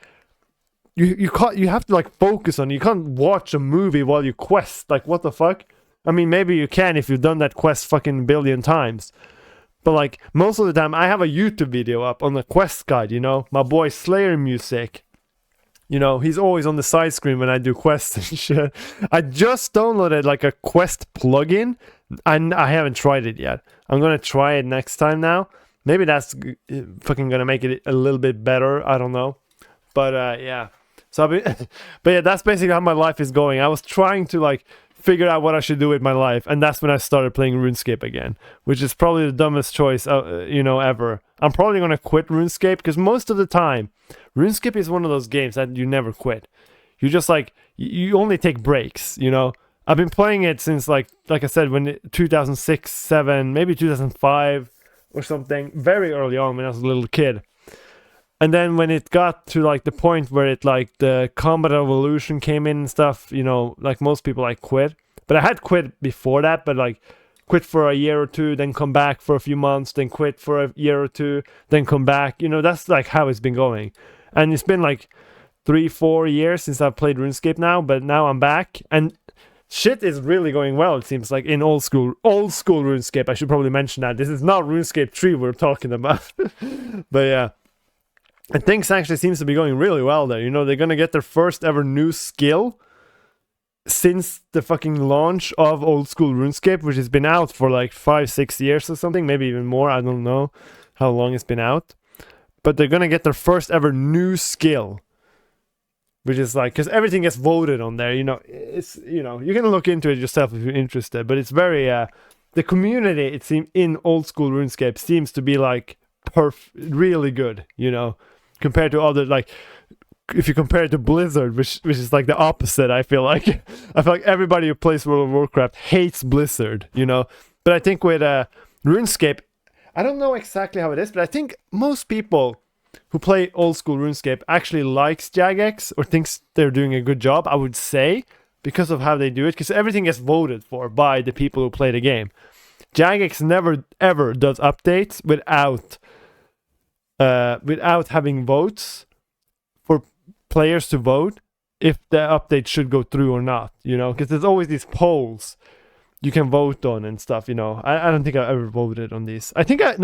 Speaker 1: you have to like focus on it. You can't watch a movie while you quest. Like, what the fuck? I mean, maybe you can if you've done that quest fucking billion times. But like most of the time, I have a YouTube video up on the quest guide, you know, my boy Slayer Music. You know, he's always on the side screen when I do quests and shit. I just downloaded like a quest plugin, and I haven't tried it yet. I'm gonna try it next time now. Maybe that's fucking gonna make it a little bit better. I don't know. But yeah. So but yeah, that's basically how my life is going. I was trying to like figure out what I should do with my life, and that's when I started playing RuneScape again, which is probably the dumbest choice ever. I'm probably gonna quit RuneScape, because most of the time RuneScape is one of those games that you never quit. You just like you only take breaks, you know. I've been playing it since like I said, when 2006, 7, maybe 2005 or something, very early on when I was a little kid. And then when it got to like the point where it like the combat evolution came in and stuff, you know, like most people like quit. But I had quit before that, but like quit for a year or two, then come back for a few months, then quit for a year or two, then come back. You know, that's like how it's been going. And it's been like 3-4 years since I've played RuneScape now, but now I'm back, and shit is really going well, it seems like, in old school RuneScape. I should probably mention that. This is not RuneScape 3 we're talking about. But yeah. And things actually seems to be going really well there. You know, they're gonna get their first ever new skill since the fucking launch of old school RuneScape, which has been out for like 5-6 years or something, maybe even more. I don't know how long it's been out. But they're gonna get their first ever new skill, which is like, because everything gets voted on there. You know, it's, you know, you can look into it yourself if you're interested. But it's very the community, it seems, in old school RuneScape seems to be like really good. You know. Compared to other, like, if you compare it to Blizzard, which is like the opposite, I feel like everybody who plays World of Warcraft hates Blizzard, you know. But I think with RuneScape, I don't know exactly how it is, but I think most people who play old school RuneScape actually likes Jagex or thinks they're doing a good job, I would say, because of how they do it, because everything gets voted for by the people who play the game. Jagex never ever does updates without having votes for players to vote if the update should go through or not, you know, because there's always these polls you can vote on and stuff, you know. I don't think I ever voted on these. I think I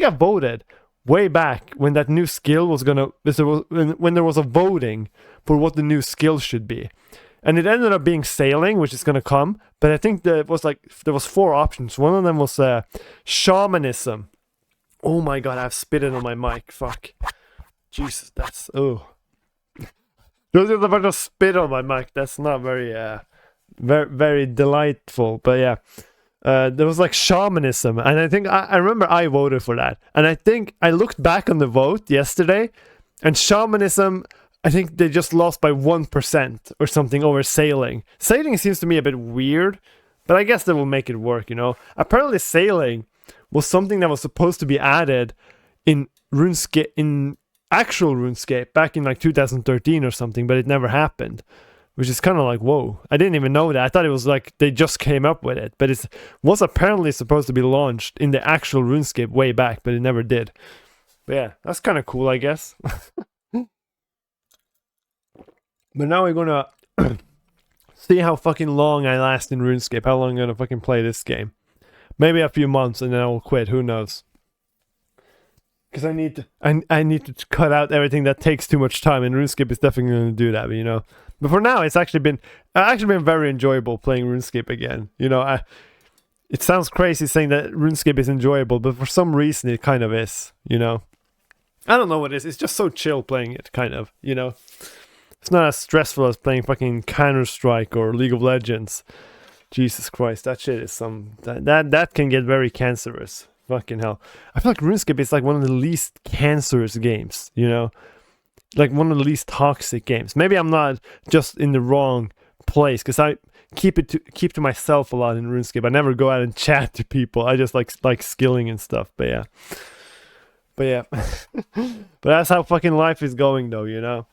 Speaker 1: voted way back when that new skill was gonna, when there was a voting for what the new skill should be, and it ended up being sailing, which is gonna come. But I think there was 4 options. One of them was shamanism. Oh my god, I've spit it on my mic. Fuck. Jesus, that's... Oh. There's just a bunch of spit on my mic. That's not very, very delightful. But yeah. There was like shamanism, and I think I remember I voted for that. And I think I looked back on the vote yesterday, and shamanism, I think they just lost by 1% or something over sailing. Sailing seems to me a bit weird, but I guess they will make it work, you know. Apparently sailing was something that was supposed to be added in RuneScape, in actual RuneScape back in like 2013 or something, but it never happened. Which is kind of like, whoa, I didn't even know that. I thought it was like they just came up with it. But it was apparently supposed to be launched in the actual RuneScape way back, but it never did. But yeah, that's kind of cool, I guess. But now we're gonna see how fucking long I last in RuneScape. How long I'm gonna fucking play this game. Maybe a few months and then I will quit, who knows. Because I need to cut out everything that takes too much time, and RuneScape is definitely gonna do that, but you know. But for now, it's actually been very enjoyable playing RuneScape again. You know, it sounds crazy saying that RuneScape is enjoyable, but for some reason it kind of is. You know, I don't know what it is. It's just so chill playing it, kind of. You know, it's not as stressful as playing fucking Counter-Strike or League of Legends. Jesus Christ, that shit is that can get very cancerous. Fucking hell, I feel like RuneScape is like one of the least cancerous games. You know. Like one of the least toxic games. Maybe I'm not just in the wrong place, because I keep to myself a lot in RuneScape. I never go out and chat to people. I just like skilling and stuff. But yeah, but that's how fucking life is going, though. You know,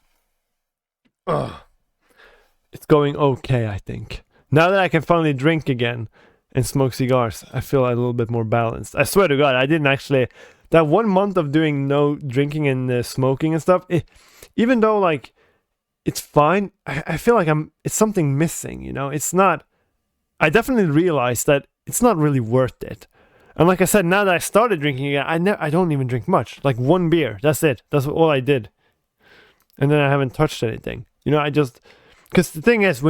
Speaker 1: it's going okay. I think now that I can finally drink again and smoke cigars, I feel a little bit more balanced. I swear to God, I didn't actually. That 1 month of doing no drinking and smoking and stuff, even though like it's fine, I feel like it's something missing, you know. It's not. I definitely realized that it's not really worth it. And like I said, now that I started drinking again, I don't even drink much. Like 1 beer, that's it. That's all I did. And then I haven't touched anything. You know, because the thing is,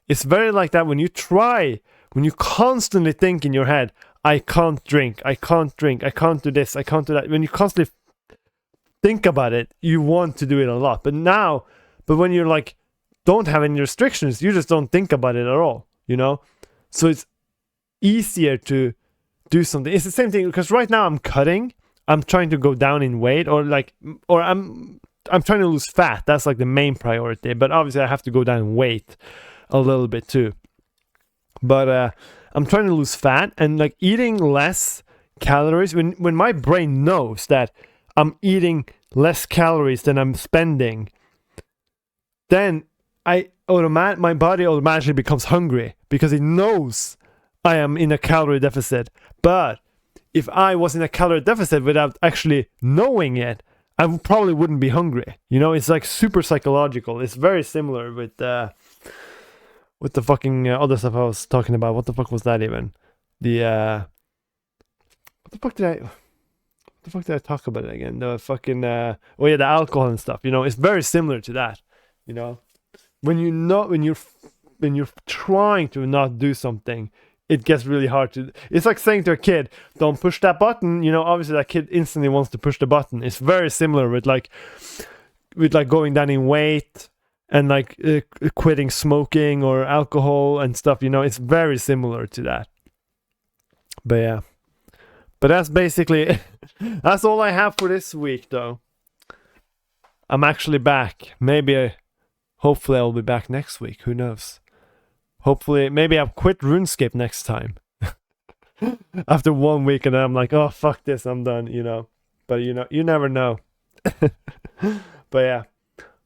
Speaker 1: it's very like that when you constantly think in your head, I can't drink, I can't do this, I can't do that. When you constantly think about it, you want to do it a lot. But when you're like, don't have any restrictions, you just don't think about it at all, you know? So it's easier to do something. It's the same thing, because right now I'm trying to go down in weight, or I'm trying to lose fat. That's like the main priority. But obviously I have to go down in weight a little bit too. But I'm trying to lose fat, and like eating less calories. When my brain knows that I'm eating less calories than I'm spending, then my body automatically becomes hungry, because it knows I am in a calorie deficit. But if I was in a calorie deficit without actually knowing it, I probably wouldn't be hungry. You know, it's like super psychological. It's very similar with the fucking other stuff I was talking about. What the fuck was that even? What the fuck did I talk about it again? The fucking the alcohol and stuff. You know, it's very similar to that. You know, when you're trying to not do something, it gets really hard to. It's like saying to a kid, "Don't push that button." You know, obviously that kid instantly wants to push the button. It's very similar with going down in weight. And like quitting smoking or alcohol and stuff, you know, it's very similar to that. But yeah, but that's basically that's all I have for this week, though. I'm actually back. Hopefully I'll be back next week. Who knows? Hopefully, maybe I'll quit RuneScape next time. After 1 week, and then I'm like, oh fuck this, I'm done. You know, but you never know. But yeah.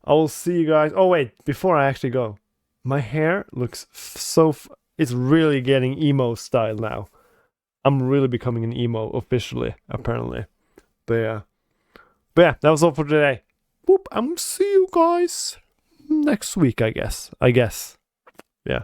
Speaker 1: I will see you guys. Oh wait, before I actually go, my hair looks it's really getting emo style now. I'm really becoming an emo officially, apparently. But yeah, that was all for today. Boop. I'm see you guys next week, I guess. Yeah.